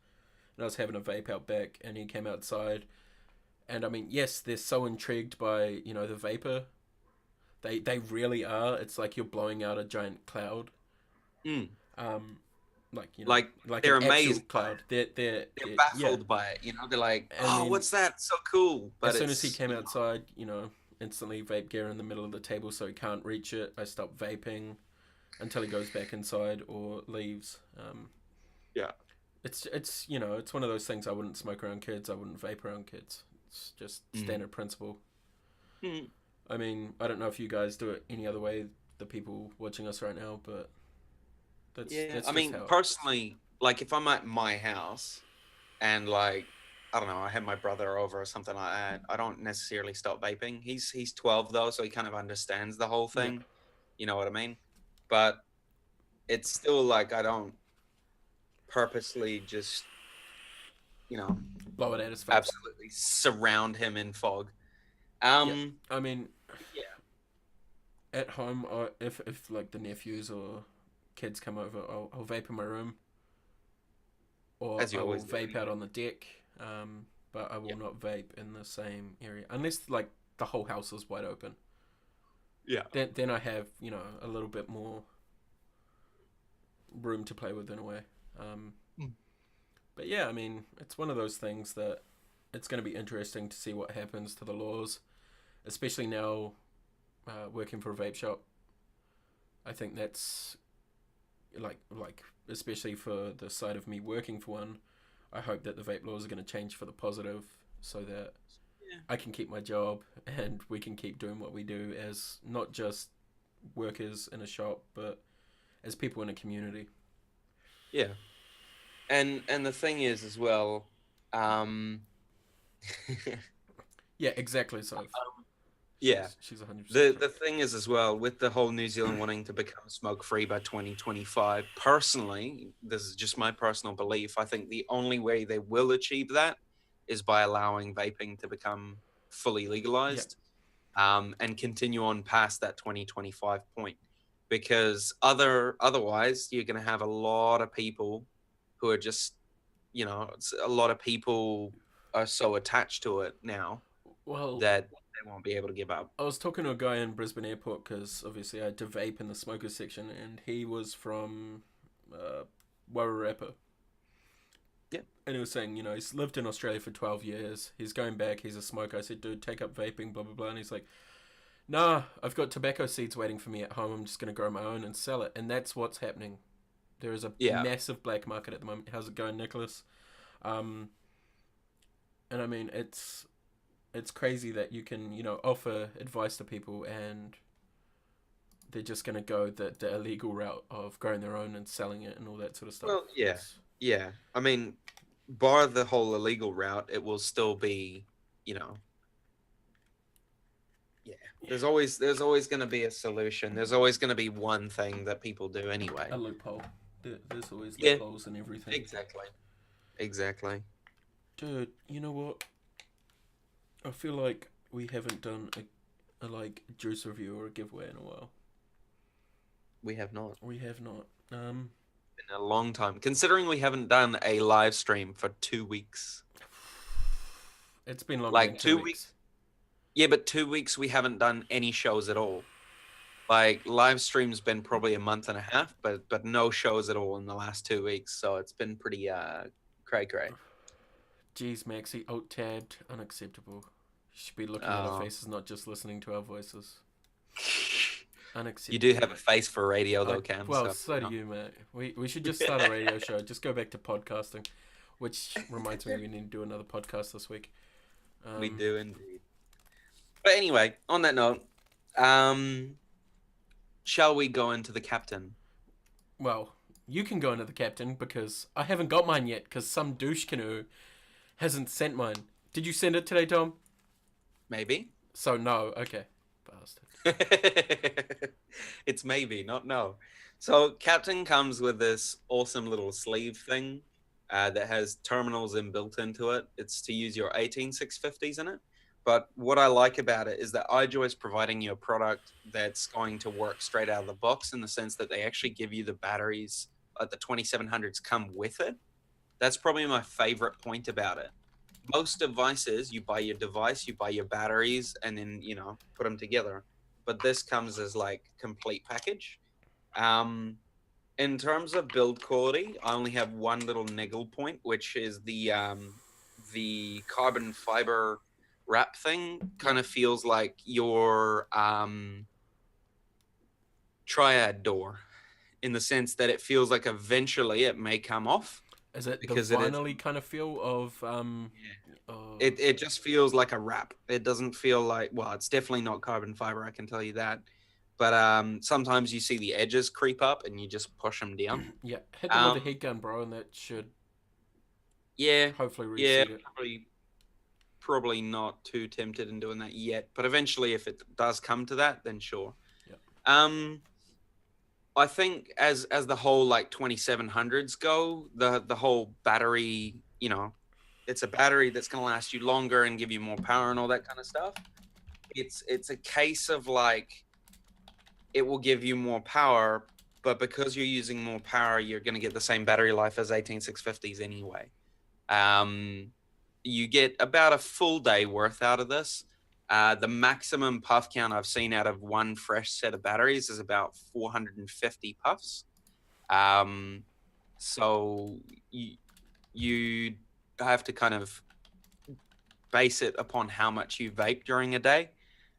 and I was having a vape out back, and he came outside, and I mean, yes, they're so intrigued by the vapor. They really are. It's like you're blowing out a giant cloud. Mm. Um, like Like, like they're an actual amazed by it. cloud. They're Yeah. baffled by it. They're like, I oh, mean, what's that? So cool. as But soon as he it's, came outside, instantly vape gear in the middle of the table so he can't reach it. I stop vaping until he goes back inside or leaves. yeah. It's one of those things. I wouldn't smoke around kids. I wouldn't vape around kids. It's just Mm. standard principle. Mm. I mean, I don't know if you guys do it any other way, the people watching us right now, but Yeah. that's I just mean, how. personally, like, if I'm at my house and like, I don't know, I have my brother over or something like that, I don't necessarily stop vaping. He's 12 though, so he kind of understands the whole Yeah, thing. You know what I mean? But it's still like, I don't purposely just, you know, blow it at his face. absolutely surround him in fog. Yeah, Um, I mean, yeah, at home, or if like the nephews or kids come over, I'll vape in my room, or as I you will always do. vape out Anyway. on the deck. But I will Yeah, not vape in the same area unless like the whole house is wide open. yeah, Then I have a little bit more room to play with in a way. Um, Mm. but yeah, I mean, it's one of those things that it's going to be interesting to see what happens to the laws, especially now working for a vape shop. I think that's like especially for the side of me working for one. I hope that the vape laws are going to change for the positive, so that yeah, I can keep my job and we can keep doing what we do as not just workers in a shop, but as people in a community. yeah. And the thing is as well, um, Yeah, exactly. So yeah. she's 100% The correct. thing is as well with the whole New Zealand wanting to become smoke free by 2025. Personally, this is just my personal belief. I think the only way they will achieve that is by allowing vaping to become fully Yeah. legalized, and continue on past that 2025 point. Because otherwise, you're going to have a lot of people who are just, a lot of people are so attached to it now Well, that they won't be able to give up. I was talking to a guy in Brisbane Airport because obviously I had to vape in the smokers section, and he was from Warra rapper. Yeah. And he was saying, you know, he's lived in Australia for 12 years. He's going back. He's a smoker. I said, dude, take up vaping, blah, blah, blah. And he's like, nah, I've got tobacco seeds waiting for me at home. I'm just going to grow my own and sell it. And that's what's happening. There is a Yeah. massive black market at the moment. How's it going, Nicholas? And I mean, it's crazy that you can, you know, offer advice to people and they're just going to go the illegal route of growing their own and selling it and all that sort of stuff. Well, yeah. It's, Yeah. I mean, bar the whole illegal route, it will still be, you know, yeah. There's always going to be a solution. There's always going to be one thing that people do anyway. a loophole. There's always Yeah. loopholes and everything. Exactly. Dude, you know what? I feel like we haven't done a like juice review or a giveaway in a while. We have not. We have not. In a long time. Considering we haven't done a live stream for 2 weeks. It's been longer Like than 2 2 weeks. weeks. Yeah, but 2 weeks we haven't done any shows at all. Like live stream's been probably a month and a half, but no shows at all in the last 2 weeks. So it's been pretty cray. Jeez, Maxi, alt-tabbed, unacceptable. You should be looking at our faces, not just listening to our voices. Unacceptable. You do have a face for radio though, Cam. Well, so do you, mate. We should just start a radio show. Just go back to podcasting, which reminds me we need to do another podcast this week. We do indeed. But anyway, on that note, shall we go into the captain? Well, you can go into the captain because I haven't got mine yet because some douche canoe hasn't sent mine. Did you send it today, Tom? Maybe. So no. Okay. Bastard. It's maybe, not no. So Captain comes with this awesome little sleeve thing that has terminals inbuilt into it. It's to use your 18650s in it. But what I like about it is that iJoy is providing you a product that's going to work straight out of the box in the sense that they actually give you the batteries. The 2700s come with it. That's probably my favorite point about it. Most devices, you buy your device, you buy your batteries, and then, you know, put them together. But this comes as like complete package. In terms of build quality, I only have one little niggle point, which is the carbon fiber wrap thing. Kind of feels like your triad door, in the sense that it feels like eventually it may come off. Is it Because the it is- vinyl-y kind of feel of It just feels like a wrap. It doesn't feel like, well, it's definitely not carbon fiber, I can tell you that. But sometimes you see the edges creep up and you just push them down. yeah, hit them with a heat gun, bro, and that should Yeah, hopefully yeah, reset it. probably not too tempted in doing that yet. But eventually, if it does come to that, then sure. Yep. I think as the whole like 2700s go, the whole battery, you know, it's a battery that's going to last you longer and give you more power and all that kind of stuff. It's a case of like, it will give you more power, but because you're using more power, you're going to get the same battery life as 18650s anyway. You get about a full day worth out of this. The maximum puff count I've seen out of one fresh set of batteries is about 450 puffs. So you have to kind of base it upon how much you vape during a day.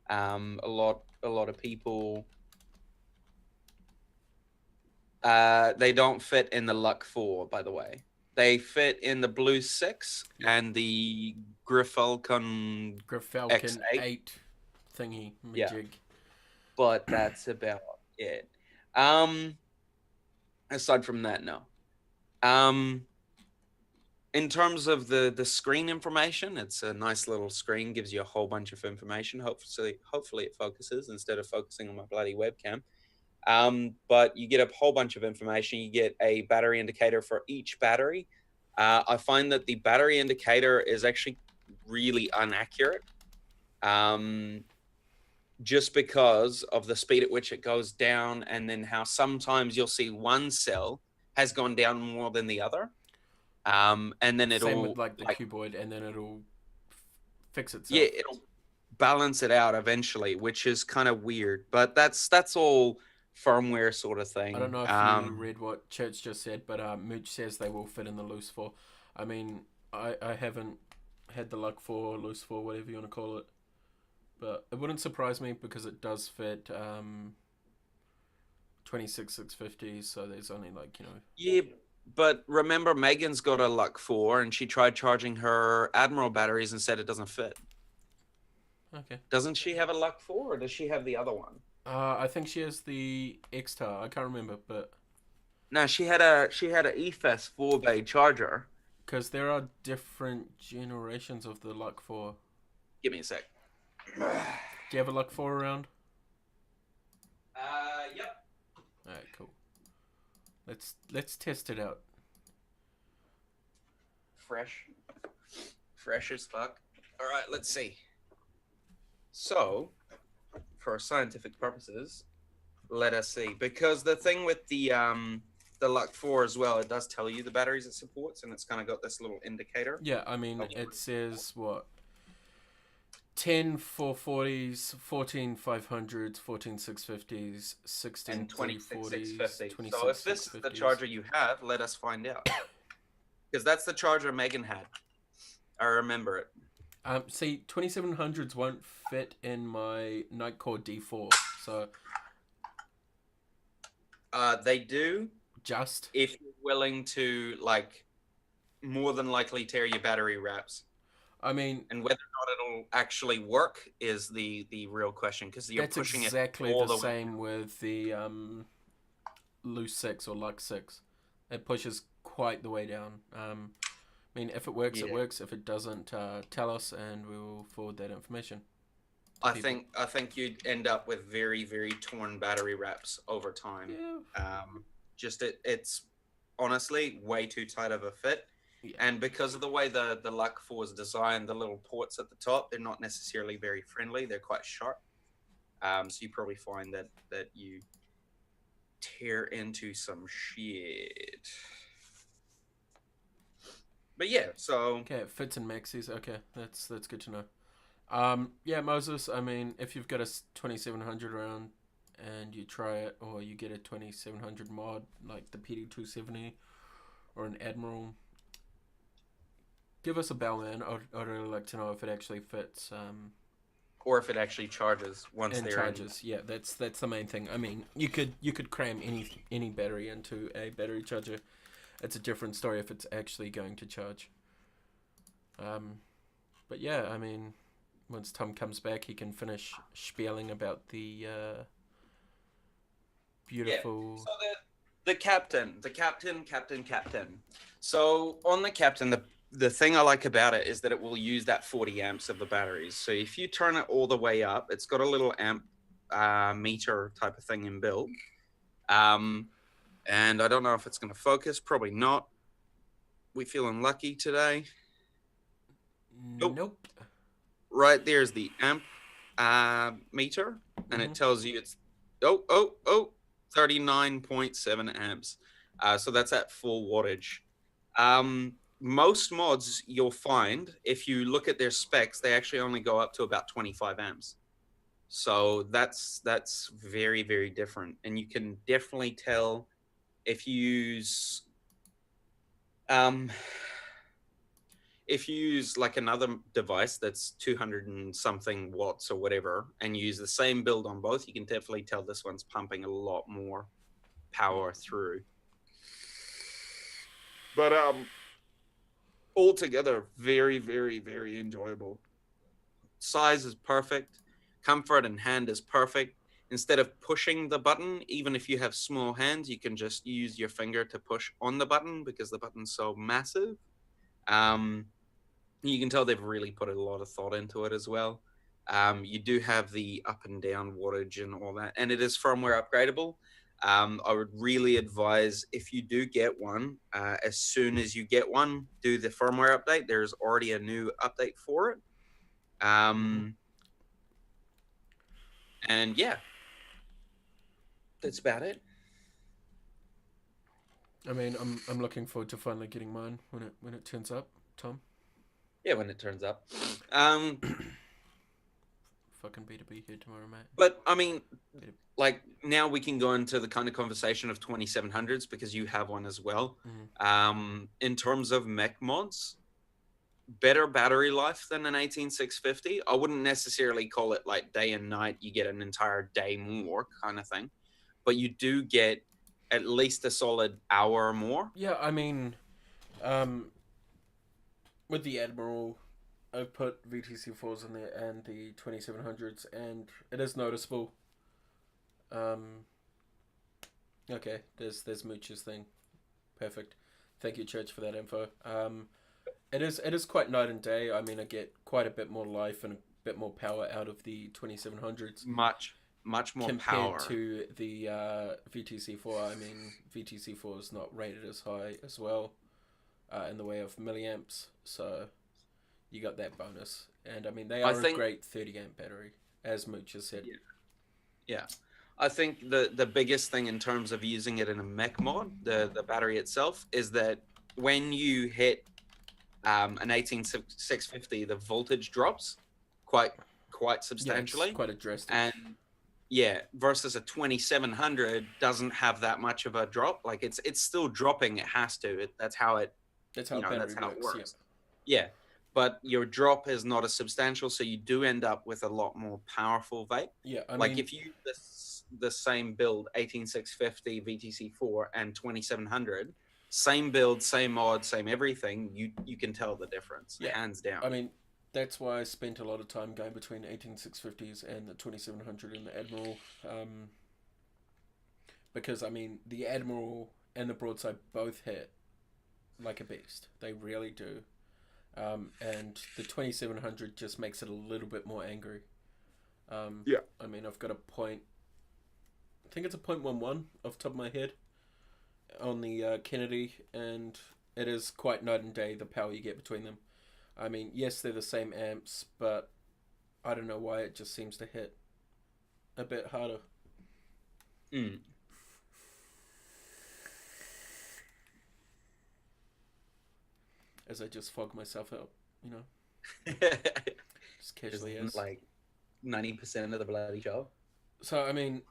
A lot of people, they don't fit in the Luck 4, by the way. They fit in the Blue 6 and the Griffalcon Griffalcon X8. 8 thingy Yeah. majig. But that's about it. Aside from that, no. In terms of the screen information, it's a nice little screen, gives you a whole bunch of information. Hopefully it focuses instead of focusing on my bloody webcam. But you get a whole bunch of information. You get a battery indicator for each battery. I find that the battery indicator is actually really inaccurate. Just because of the speed at which it goes down, and then how sometimes you'll see one cell has gone down more than the other. And then it'll Same with like the cuboid, and then it'll fix itself. it'll balance it out eventually, which is kind of weird. But that's all firmware sort of I don't thing. know if you read what Church just said, but Mooch says they will fit in the loose 4. I mean, I haven't had the Luck 4, loose 4, whatever you want to call it. But it wouldn't surprise me because it does fit 26650, so there's only like, Yeah, but remember Megan's got a Luck 4 and she tried charging her Admiral batteries and said it doesn't fit. Okay. Doesn't she have a Luck 4 or does she have the other one? I think she has the X-Tar. I can't remember, but No, she had a EFES 4-bay charger. because there are different generations of the Luck 4. Give me a sec. Do you have a Luck 4 around? Yep. Alright, cool. Let's test it out. Fresh as fuck. All right, let's see. So, for scientific purposes, let us see. Because the thing with the Luck 4 as well, it does tell you the batteries it supports, and it's kind of got this little indicator. Yeah, I mean, it says what? 10 440s, 14 500s, 14 650s, 16 and 26 340s, 650. So if this is the charger you have, let us find out. Because that's the charger Megan had. I remember it. See, 2700s won't fit in my Nightcore D4, so they do just if you're willing to, like, more than likely tear your battery wraps. I mean, and whether or not it'll actually work is the real question, because you're that's pushing exactly it all the the same with the loose 6 or Lux 6. It pushes quite the way down. I mean, if it works, it works. If it doesn't, tell us, and we will forward that information. I think you'd end up with very, very torn battery wraps over time. Yeah. It's honestly way too tight of a fit. Yeah. And because of the way the Luck 4 is designed, the little ports at the top, they're not necessarily very friendly. They're quite sharp. So you probably find that you tear into some shit. But yeah, so okay, it fits in maxis. Okay, that's good to know. Yeah, Moses. I mean, if you've got a 2700 around and you try it, or you get a 2700 mod like the PD270 or an Admiral, give us a bell, man. I'd really like to know if it actually fits. Or if it actually charges once and they're charges. Yeah, that's the main thing. I mean, you could cram any battery into a battery charger. It's a different story if it's actually going to charge. But yeah, I mean, once Tom comes back, he can finish spieling about the beautiful. Yeah. So the captain. So on the captain, the thing I like about it is that it will use that 40 amps of the batteries. So if you turn it all the way up, it's got a little amp meter type of thing inbuilt. And I don't know if it's going to focus. Probably not. We feeling lucky today? Nope. Right there's the amp meter, and it tells you it's 39.7 amps. So that's at full wattage. Most mods you'll find, if you look at their specs, they actually only go up to about 25 amps. So that's very, very different. And you can definitely tell if you use like another device that's 200 and something watts or whatever, and you use the same build on both, you can definitely tell this one's pumping a lot more power through. But altogether, very, very, very enjoyable. Size is perfect. Comfort and hand is perfect. Instead of pushing the button, even if you have small hands, you can just use your finger to push on the button because the button's so massive. You can tell they've really put a lot of thought into it as well. You do have the up and down wattage and all that, and it is firmware upgradable. I would really advise, if you do get one, as soon as you get one, do the firmware update. There's already a new update for it. And yeah, that's about it. I mean, I'm looking forward to finally getting mine when it turns up, Tom. Yeah, when it turns up. Fucking B2B here tomorrow, mate. But I mean, like now we can go into the kind of conversation of 2700s because you have one as well. Mm. In terms of mech mods, better battery life than an 18650. I wouldn't necessarily call it like day and night, you get an entire day more kind of thing, but you do get at least a solid hour more. Yeah, I mean, um, with the Admiral, I've put VTC4s in there and the 2700s, and it is noticeable. Um, okay, there's Mooch's thing. Perfect. Thank you, Church, for that info. It is quite night and day. I mean, I get quite a bit more life and a bit more power out of the 2700s Much more compared power. to the VTC4. I mean, VTC4 is not rated as high as well in the way of milliamps, so you got that bonus. And I mean, they are a great 30 amp battery, as Mooch has said. Yeah. I think the biggest thing in terms of using it in a mech mod, the battery itself, is that when you hit an 18650, the voltage drops quite substantially. Yeah, quite a drastic. And yeah, versus a 2700 doesn't have that much of a drop. Like it's still dropping. It has to. That's how it. That's how That's how it works. works. Yeah, but your drop is not as substantial, so you do end up with a lot more powerful vape. Yeah, I like mean, if you the same build 18650 VTC4 and 2700, same build, same mod, same everything, you can tell the difference, hands down. I mean, that's why I spent a lot of time going between 18650s and the 2700 and the Admiral, because I mean the Admiral and the Broadside both hit like a beast. They really do. And the 2700 just makes it a little bit more angry. I mean, I've got a point. I think it's a 0.11 off the top of my head on the Kennedy, and it is quite night and day the power you get between them. I mean, yes, they're the same amps, but I don't know why it just seems to hit a bit harder. As I just fog myself out, just casually as like 90% of the bloody show. So I mean,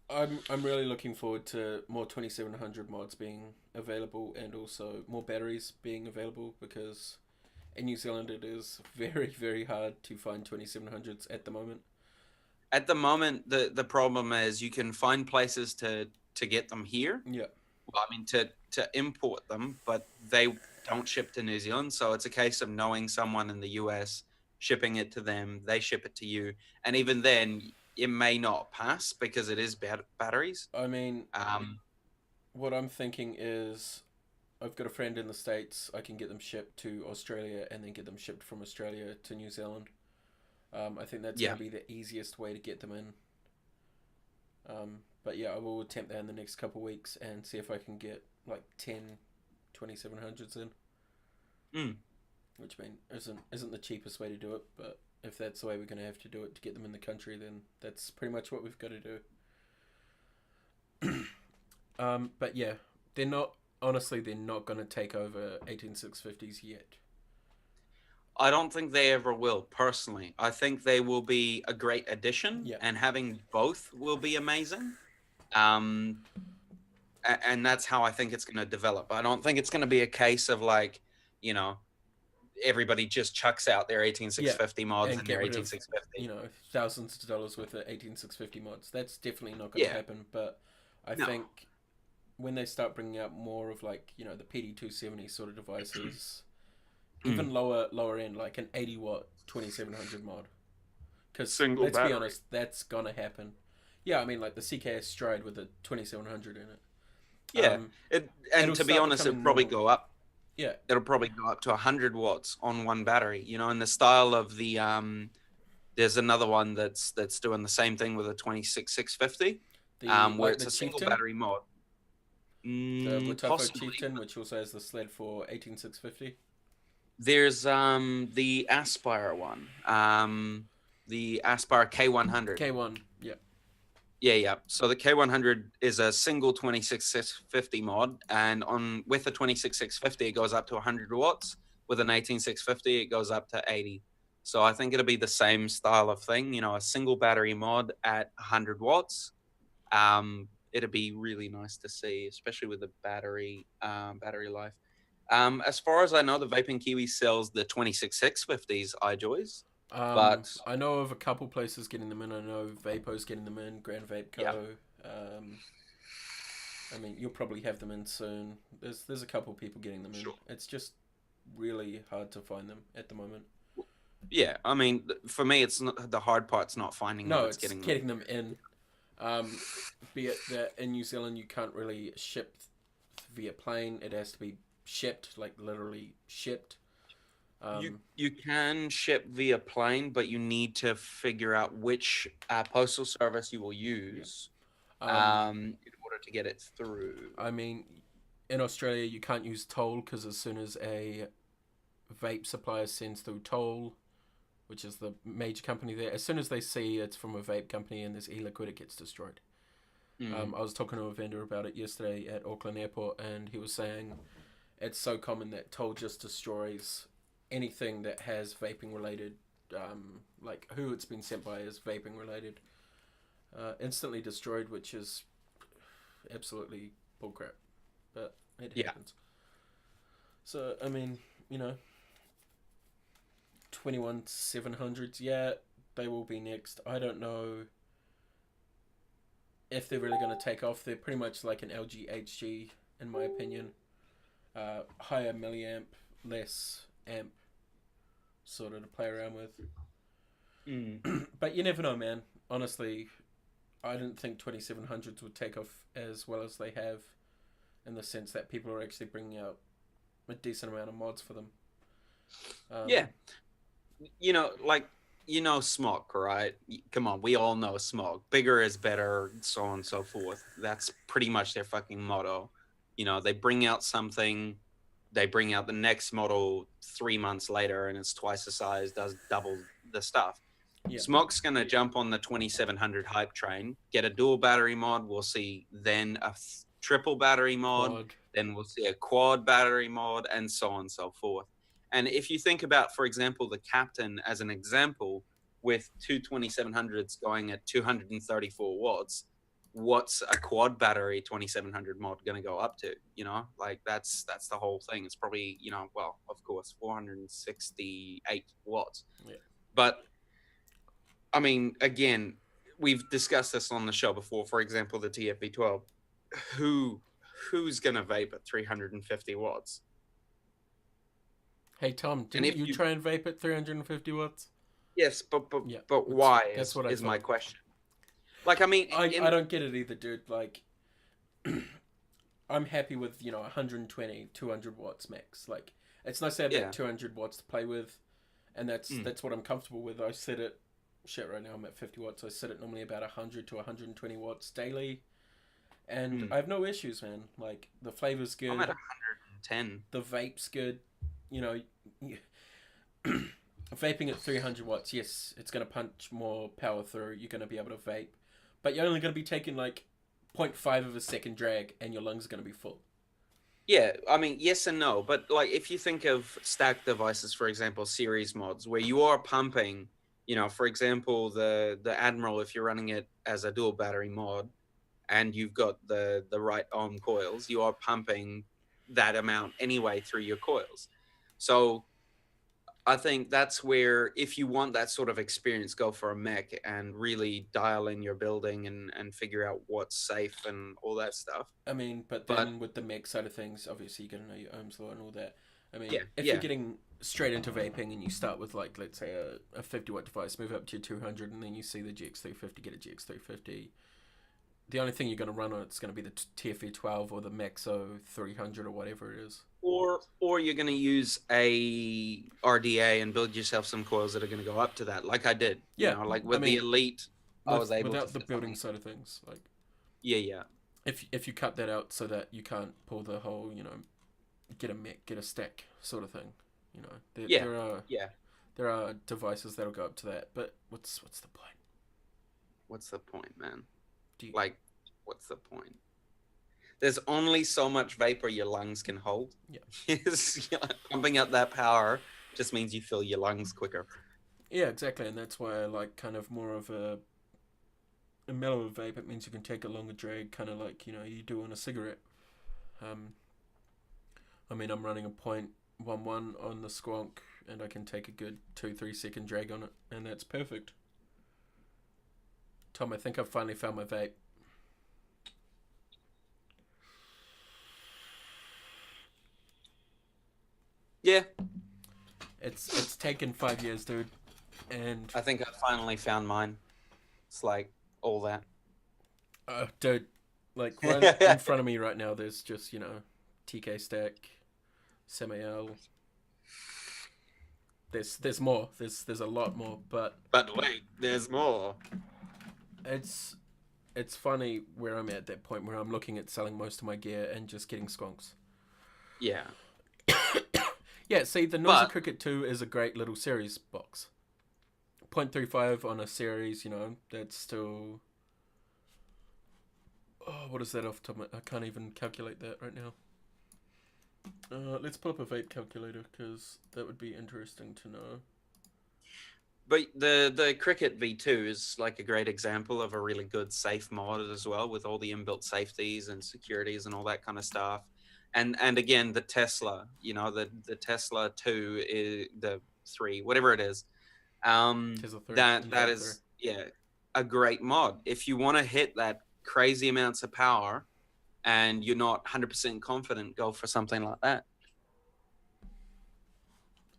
I'm really looking forward to more 2700 mods being available and also more batteries being available, because in New Zealand it is very, very hard to find 2700s at the moment. At the moment, the problem is you can find places to get them here. Yeah. Well, I mean to import them, but they don't ship to New Zealand, so it's a case of knowing someone in the US, shipping it to them, they ship it to you, and even then it may not pass because it is batteries. I mean, what I'm thinking is I've got a friend in the States. I can get them shipped to Australia and then get them shipped from Australia to New Zealand. I think that's going to be the easiest way to get them in. But yeah, I will attempt that in the next couple of weeks and see if I can get like 10 2700s in. Which I mean isn't the cheapest way to do it, but if that's the way we're going to have to do it to get them in the country, then that's pretty much what we've got to do. But yeah, they're not going to take over 18650s yet. I don't think they ever will, personally. I think they will be a great addition, and having both will be amazing. And that's how I think it's going to develop. I don't think it's going to be a case of like, everybody just chucks out their 18650 mods and their 18650. Thousands of dollars worth of 18650 mods. That's definitely not going to happen. But I think when they start bringing out more of like, the PD270 sort of devices, even lower end, like an 80 watt 2700 mod. Because let's be honest, that's going to happen. Yeah, I mean, like the CKS Stride with a 2700 in it. Yeah, and to be honest, it'll probably go up. Yeah, it'll probably go up to 100 watts on one battery. In the style of the there's another one that's doing the same thing with a 26650, where it's a single battery mod. The Watafo Chieftain, which also has the sled for 18650. There's the Aspire one, the Aspire K100. K1, yeah. Yeah. So the K100 is a single 26650 mod, and with the 26650 it goes up to 100 watts. With an 18650 it goes up to 80. So I think it'll be the same style of thing, you know, a single battery mod at 100 watts. It'd be really nice to see, especially with the battery life. As far as I know, the Vaping Kiwi sells the 26.6 with these iJoys, but I know of a couple places getting them in. I know Vapo's getting them in, Grand Vape Co. yeah, I mean, you'll probably have them in soon. There's a couple people getting them in. sure. It's just really hard to find them at the moment. Yeah, I mean, for me, it's not, the hard part's not finding them; No, it's it's getting them. getting them in. Be it that in New Zealand you can't really ship via plane. It has to be shipped, like literally shipped. You can ship via plane, but you need to figure out which postal service you will use Um, in order to get it through. I mean, in Australia you can't use Toll because as soon as a vape supplier sends through Toll, which is the major company there, as soon as they see it's from a vape company and there's e-liquid, it gets destroyed. I was talking to a vendor about it yesterday at Auckland Airport, and he was saying it's so common that Toll just destroys anything that has vaping related, like who it's been sent by is vaping related, instantly destroyed, which is absolutely bullcrap. But it Yeah. happens. So, I mean, you know, 21.700s, yeah, they will be next. I don't know if they're really going to take off. They're pretty much like an LG HG, in my opinion. Higher milliamp, less amp, sort of to play around with. But you never know, man. Honestly, I didn't think 2700s would take off as well as they have, in the sense that people are actually bringing out a decent amount of mods for them. Yeah. You know, like, you know, Smog, right? Come on, we all know Smog. Bigger is better, so on and so forth. That's pretty much their fucking motto. You know, they bring out something, they bring out the next model 3 months later, and it's twice the size, does double the stuff. Yeah. Smog's going to jump on the 2700 hype train, get a dual battery mod. We'll see then a triple battery mod. Quad. Then we'll see a quad battery mod, and so on and so forth. And if you think about, for example, the Captain as an example, with two 2700s going at 234 watts, what's a quad battery 2700 mod going to go up to? You know, like that's the whole thing. It's probably, you know, well, of course, 468 watts. Yeah. But I mean, again, we've discussed this on the show before. For example, the TFV12. Who's gonna vape at 350 watts? Hey Tom, And didn't if you try and vape at 350 watts? Yes, but Yeah, why that's what I is my thought. question. Like, I mean, I don't get it either, dude. Like, I'm happy with 120, 200 watts max. Like, it's nice to have Yeah. that 200 watts to play with, and that's what I'm comfortable with. I set it. Shit, right now I'm at 50 watts. I set it normally about 100 to 120 watts daily, and I have no issues, man. Like, the flavor's good. I'm at 110. The vape's good. You know, vaping at 300 watts, yes, it's going to punch more power through. You're going to be able to vape, but you're only going to be taking like 0.5 of a second drag, and your lungs are going to be full. Yeah, I mean, yes and no. But like, if you think of stacked devices, for example, series mods, where you are pumping, for example, the Admiral, if you're running it as a dual battery mod, and you've got the right ohm coils, you are pumping that amount anyway through your coils. So I think that's where, if you want that sort of experience, go for a mech and really dial in your building and figure out what's safe and all that stuff. I mean, but then with the mech side of things, obviously you're going to know your ohms law and all that. I mean, if you're getting straight into vaping and you start with, like, let's say a 50 watt device, move up to your 200, and then you see the GX350, get a GX350. The only thing you're going to run on it's going to be the TFE12 or the Maxo 300 or whatever it is. Or you're going to use a RDA and build yourself some coils that are going to go up to that, like I did. Yeah, like with the Elite, I was able without to the building side of things. Like, yeah. If you cut that out so that you can't pull the whole, get a mech, get a stack sort of thing. There are devices that'll go up to that. But what's the point? What's the point, man? Do what's the point? There's only so much vapor your lungs can hold. Yeah. Pumping out that power just means you fill your lungs quicker. Yeah, exactly, and that's why I like kind of more of a mellower vape. It means you can take a longer drag, kind of like you do on a cigarette. Um, I mean, I'm running a .11 on the squonk, and I can take a good 2-3 second drag on it, and that's perfect. Tom, I think I've finally found my vape. Yeah, It's taken 5 years, dude, and I think I finally found mine. It's like all that. dude, like right in front of me right now, there's just TK Stack, Samael. There's more. There's a lot more, but But wait, there's more. it's it's funny where I'm at that point where I'm looking at selling most of my gear and just getting skunks. Yeah, Yeah, see, the Noisy but Cricket 2 is a great little series box. 0.35 on a series, that's still. Oh, what is that off the top of my. I can't even calculate that right now. Let's pull up a vape calculator because that would be interesting to know. the Cricket V2 is like a great example of a really good safe mod as well, with all the inbuilt safeties and securities and all that kind of stuff. And again, the Tesla, the Tesla 2 is the 3, whatever it is. Tesla 3, That Untitled 3. is, yeah, a great mod. If you want to hit that crazy amounts of power and you're not 100% confident, go for something like that.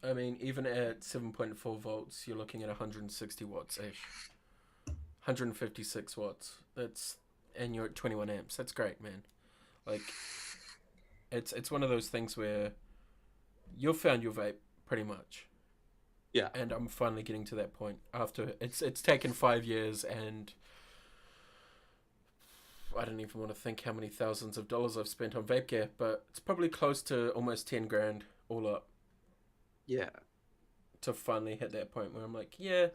I mean, even at 7.4 volts, you're looking at 160 watts ish. 156 watts. And you're at 21 amps. That's great, man. Like, it's one of those things where you've found your vape pretty much. Yeah. And I'm finally getting to that point after it's taken 5 years, and I don't even want to think how many thousands of dollars I've spent on vape gear, but it's probably close to almost 10 grand all up Yeah. to finally hit that point where I'm like, yeah,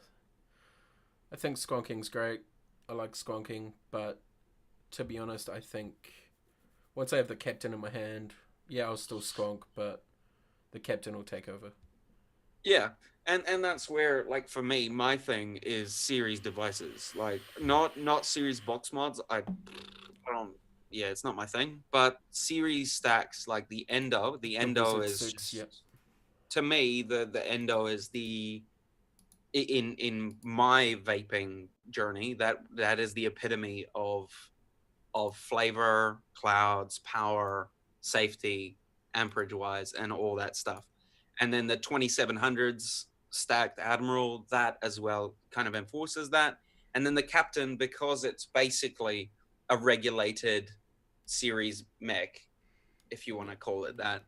I think skonking's great. I like skonking, but to be honest, I think once I have the captain in my hand, yeah, I'll still skonk, but the captain will take over. Yeah. And that's where, like, for me, my thing is series devices. Like, not series box mods. I don't, yeah, it's not my thing. But series stacks, like the The Endo Wizard is 6, yep. just, to me, the Endo is in my vaping journey, that is the epitome of flavor, clouds, power, safety, amperage wise, and all that stuff. And then the 2700s stacked Admiral, that as well kind of enforces that. And then the Captain, because it's basically a regulated series mech, if you want to call it that.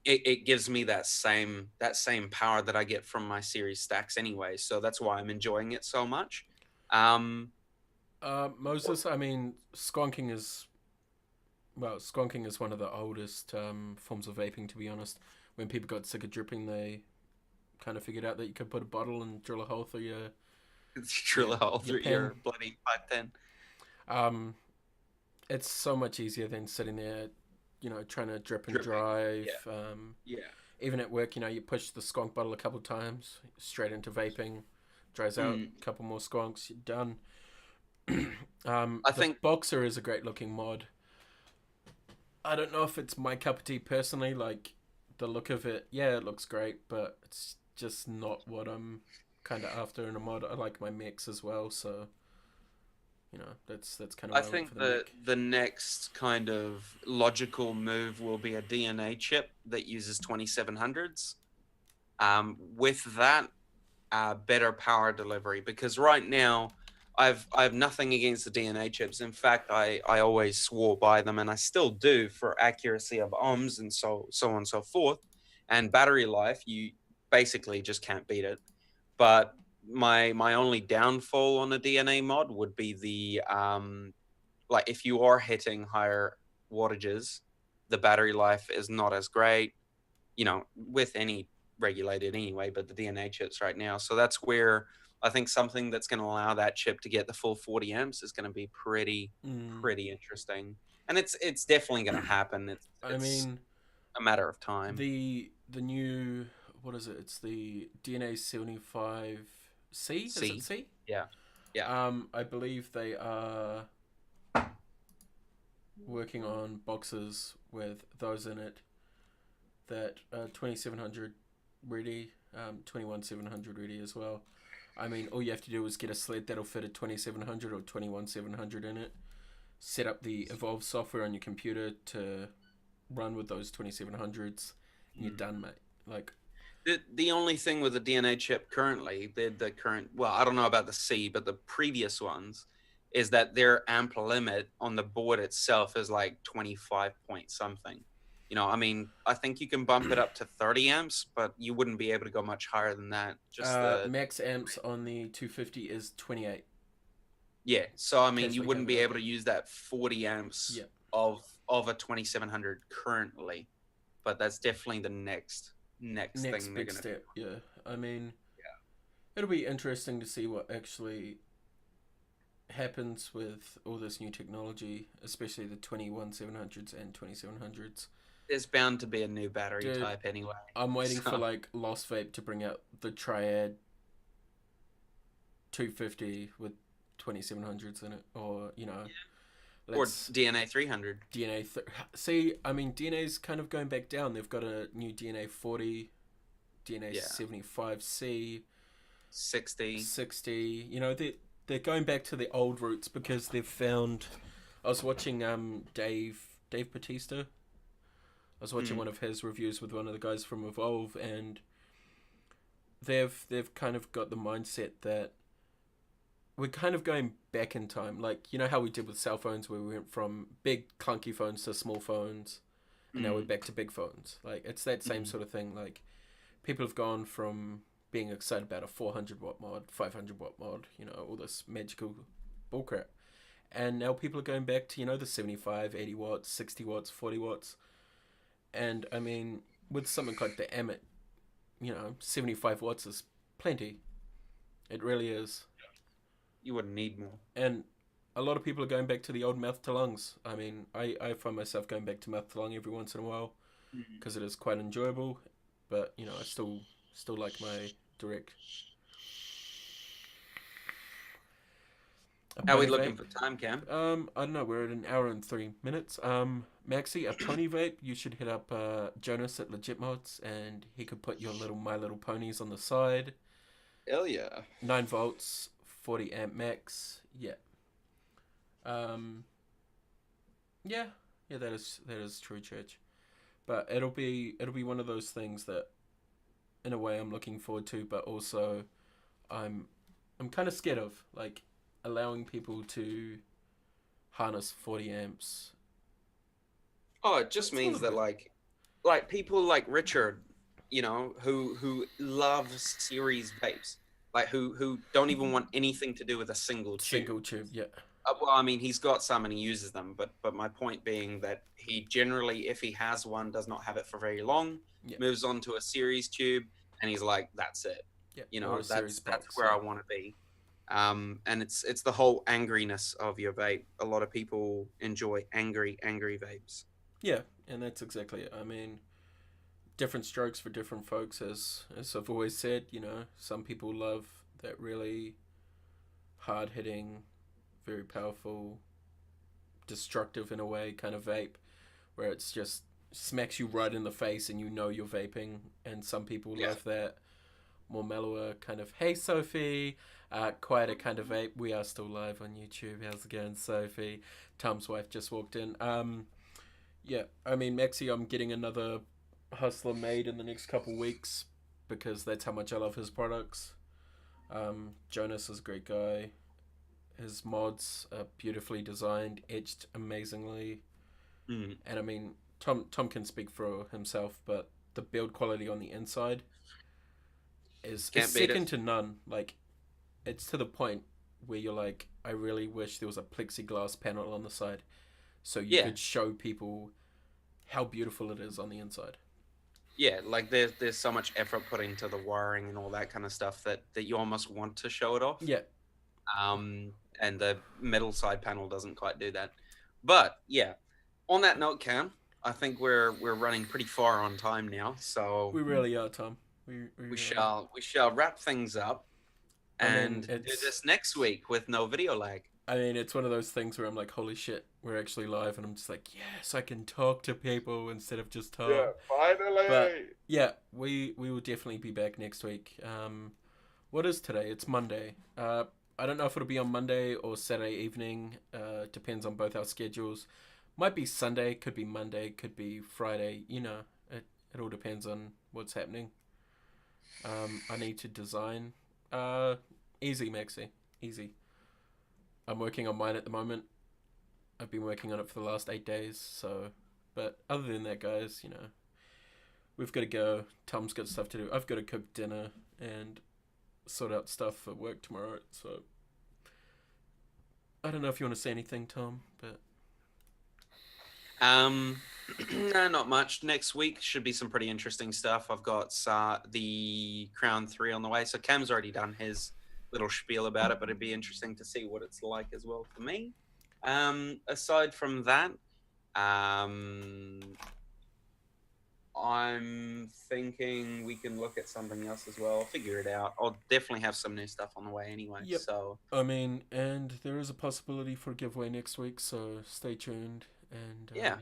It gives me that same power that I get from my series stacks anyway. So that's why I'm enjoying it so much. Um, Moses, I mean, skonking is one of the oldest forms of vaping, to be honest. When people got sick of dripping, they kind of figured out that you could put a bottle and drill a hole through drill your, a hole your through pen. your bloody pipe pen. Um, it's so much easier than sitting there, trying to drip and Dripping. drive. Yeah. Yeah. Even at work, you push the skonk bottle a couple times, straight into vaping, dries out, Mm. a couple more skonks, you're done. I The think Boxer is a great looking mod. I don't know if it's my cup of tea personally. Like the look of it, yeah, it looks great, but it's just not what I'm kind of after in a mod. I like my mix as well, so that's kind of I why I went think for the the mech. the next kind of logical move will be a DNA chip that uses 2700s. With that, better power delivery, because right now I have nothing against the DNA chips. In fact, I always swore by them, and I still do, for accuracy of ohms and so on and so forth, and battery life. You basically just can't beat it. But my only downfall on a DNA mod would be the like, if you are hitting higher wattages, the battery life is not as great, with any regulated anyway, but the DNA chips right now. So that's where I think something that's going to allow that chip to get the full 40 amps is going to be pretty, Mm. pretty interesting. And it's definitely going to happen. It's I it's mean, a matter of time. the new what is it? It's the DNA 75C. Is it C. C? Yeah. Yeah. I believe they are working on boxes with those in it that are 2700 ready, 21700 ready as well. I mean, all you have to do is get a sled that'll fit a 2700 or 21700 in it. Set up the Evolve software on your computer to run with those 2700s, and you're done, mate. Like, the only thing with the DNA chip currently, the current, well, I don't know about the C, but the previous ones, is that their amp limit on the board itself is like 25 point something. You know, I mean, I think you can bump it up to 30 amps, but you wouldn't be able to go much higher than that. Just the max amps on the 250 is 28. Yeah, so I mean, you Tesla wouldn't gave be it up. able to use that 40 amps Yeah. of a 2700 currently, but that's definitely the next Next thing they're big gonna. step. Yeah. I mean, Yeah. it'll be interesting to see what actually happens with all this new technology, especially the 21700s and 2700s. There's bound to be a new battery Dude, type anyway. I'm waiting So- for like Lost Vape to bring out the Triad 250 with 2700s in it, or or let's DNA 300. DNA. See, I mean, DNA's kind of going back down. They've got a new DNA 40, DNA Yeah. 75C, 60. 60. They're going back to the old roots because they've found. I was watching Dave Bautista. I was watching one of his reviews with one of the guys from Evolve, and they've kind of got the mindset that we're kind of going back in time, like how we did with cell phones, where we went from big clunky phones to small phones, and now we're back to big phones. Like, it's that same sort of thing. Like, people have gone from being excited about a 400-watt mod, 500-watt mod, all this magical bullcrap, and now people are going back to the 75, 80 watts, 60 watts, 40 watts, and I mean, with something like the Amit, 75 watts is plenty. It really is. You wouldn't need more. And a lot of people are going back to the old mouth to lungs. I mean, I find myself going back to mouth to lung every once in a while because it is quite enjoyable. But I still like my direct. How are we looking for time, Cam? I don't know. We're at an hour and 3 minutes. Maxi, a pony vape. You should hit up Jonas at Legit Mods, and he could put your little My Little Ponies on the side. Hell yeah. 9 volts, 40 amp max. Yeah. Yeah, that is true, Church. But it'll be one of those things that, in a way, I'm looking forward to, but also I'm kind of scared of, like, allowing people to harness 40 amps. Oh, it just means that like people like Richard, who loves series vapes, like who don't even want anything to do with a single tube. Single tube, yeah. Well, I mean, he's got some and he uses them, but my point being that he generally, if he has one, does not have it for very long. Yeah. Moves on to a series tube, and he's like, "That's it." Yeah. That's where I want to be. And it's the whole angriness of your vape. A lot of people enjoy angry vapes. Yeah, and that's exactly it. I mean, different strokes for different folks, as I've always said. Some people love that really hard hitting, very powerful, destructive in a way kind of vape, where it's just smacks you right in the face and you're vaping. And some people love that more mellower kind of, hey Sophie, quieter kind of vape. We are still live on YouTube. How's it going, Sophie? Tom's wife just walked in. Yeah, I mean, Maxi, I'm getting another Hustler made in the next couple weeks because that's how much I love his products. Jonas is a great guy. His mods are beautifully designed, etched amazingly. And I mean, Tom can speak for himself, but the build quality on the inside is second to none. Like, it's to the point where you're like, I really wish there was a plexiglass panel on the side so you could show people how beautiful it is on the inside. Yeah, like there's so much effort put into the wiring and all that kind of stuff that you almost want to show it off. Yeah. And the metal side panel doesn't quite do that. But yeah, on that note, Cam, I think we're running pretty far on time now. So we really are, Tom. We shall wrap things up I mean, and do this next week with no video lag. I mean, it's one of those things where I'm like, holy shit, we're actually live, and I'm just like, yes, I can talk to people instead of just Yeah, talk. But finally. yeah, we will definitely be back next week. What is today? It's Monday. I don't know if it'll be on Monday or Saturday evening. Depends on both our schedules. Might be Sunday, could be Monday, could be Friday. You know, it all depends on what's happening. I need to design. Uh, Easy, Maxi, easy. I'm working on mine at the moment. I've been working on it for the last 8 days. So, but other than that, guys, you know, we've got to go. Tom's got stuff to do. I've got to cook dinner and sort out stuff for work tomorrow. So, I don't know if you want to say anything, Tom, but Um, no, not much. Next week should be some pretty interesting stuff. I've got the Crown 3 on the way. So Cam's already done his little spiel about it, but it'd be interesting to see what it's like as well for me. Aside from that, um, I'm thinking we can look at something else as well. I'll figure it out. I'll definitely have some new stuff on the way anyway. yep. So I mean, and there is a possibility for a giveaway next week, so stay tuned, and yeah,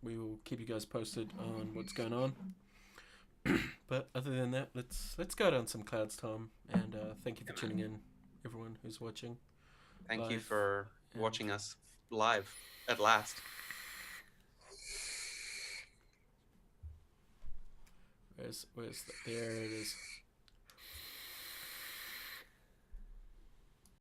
we will keep you guys posted on what's going on. But other than that, let's go down some clouds, Tom, and thank you for tuning in, everyone who's watching. thank you Live for and watching us live at last. where's there it is.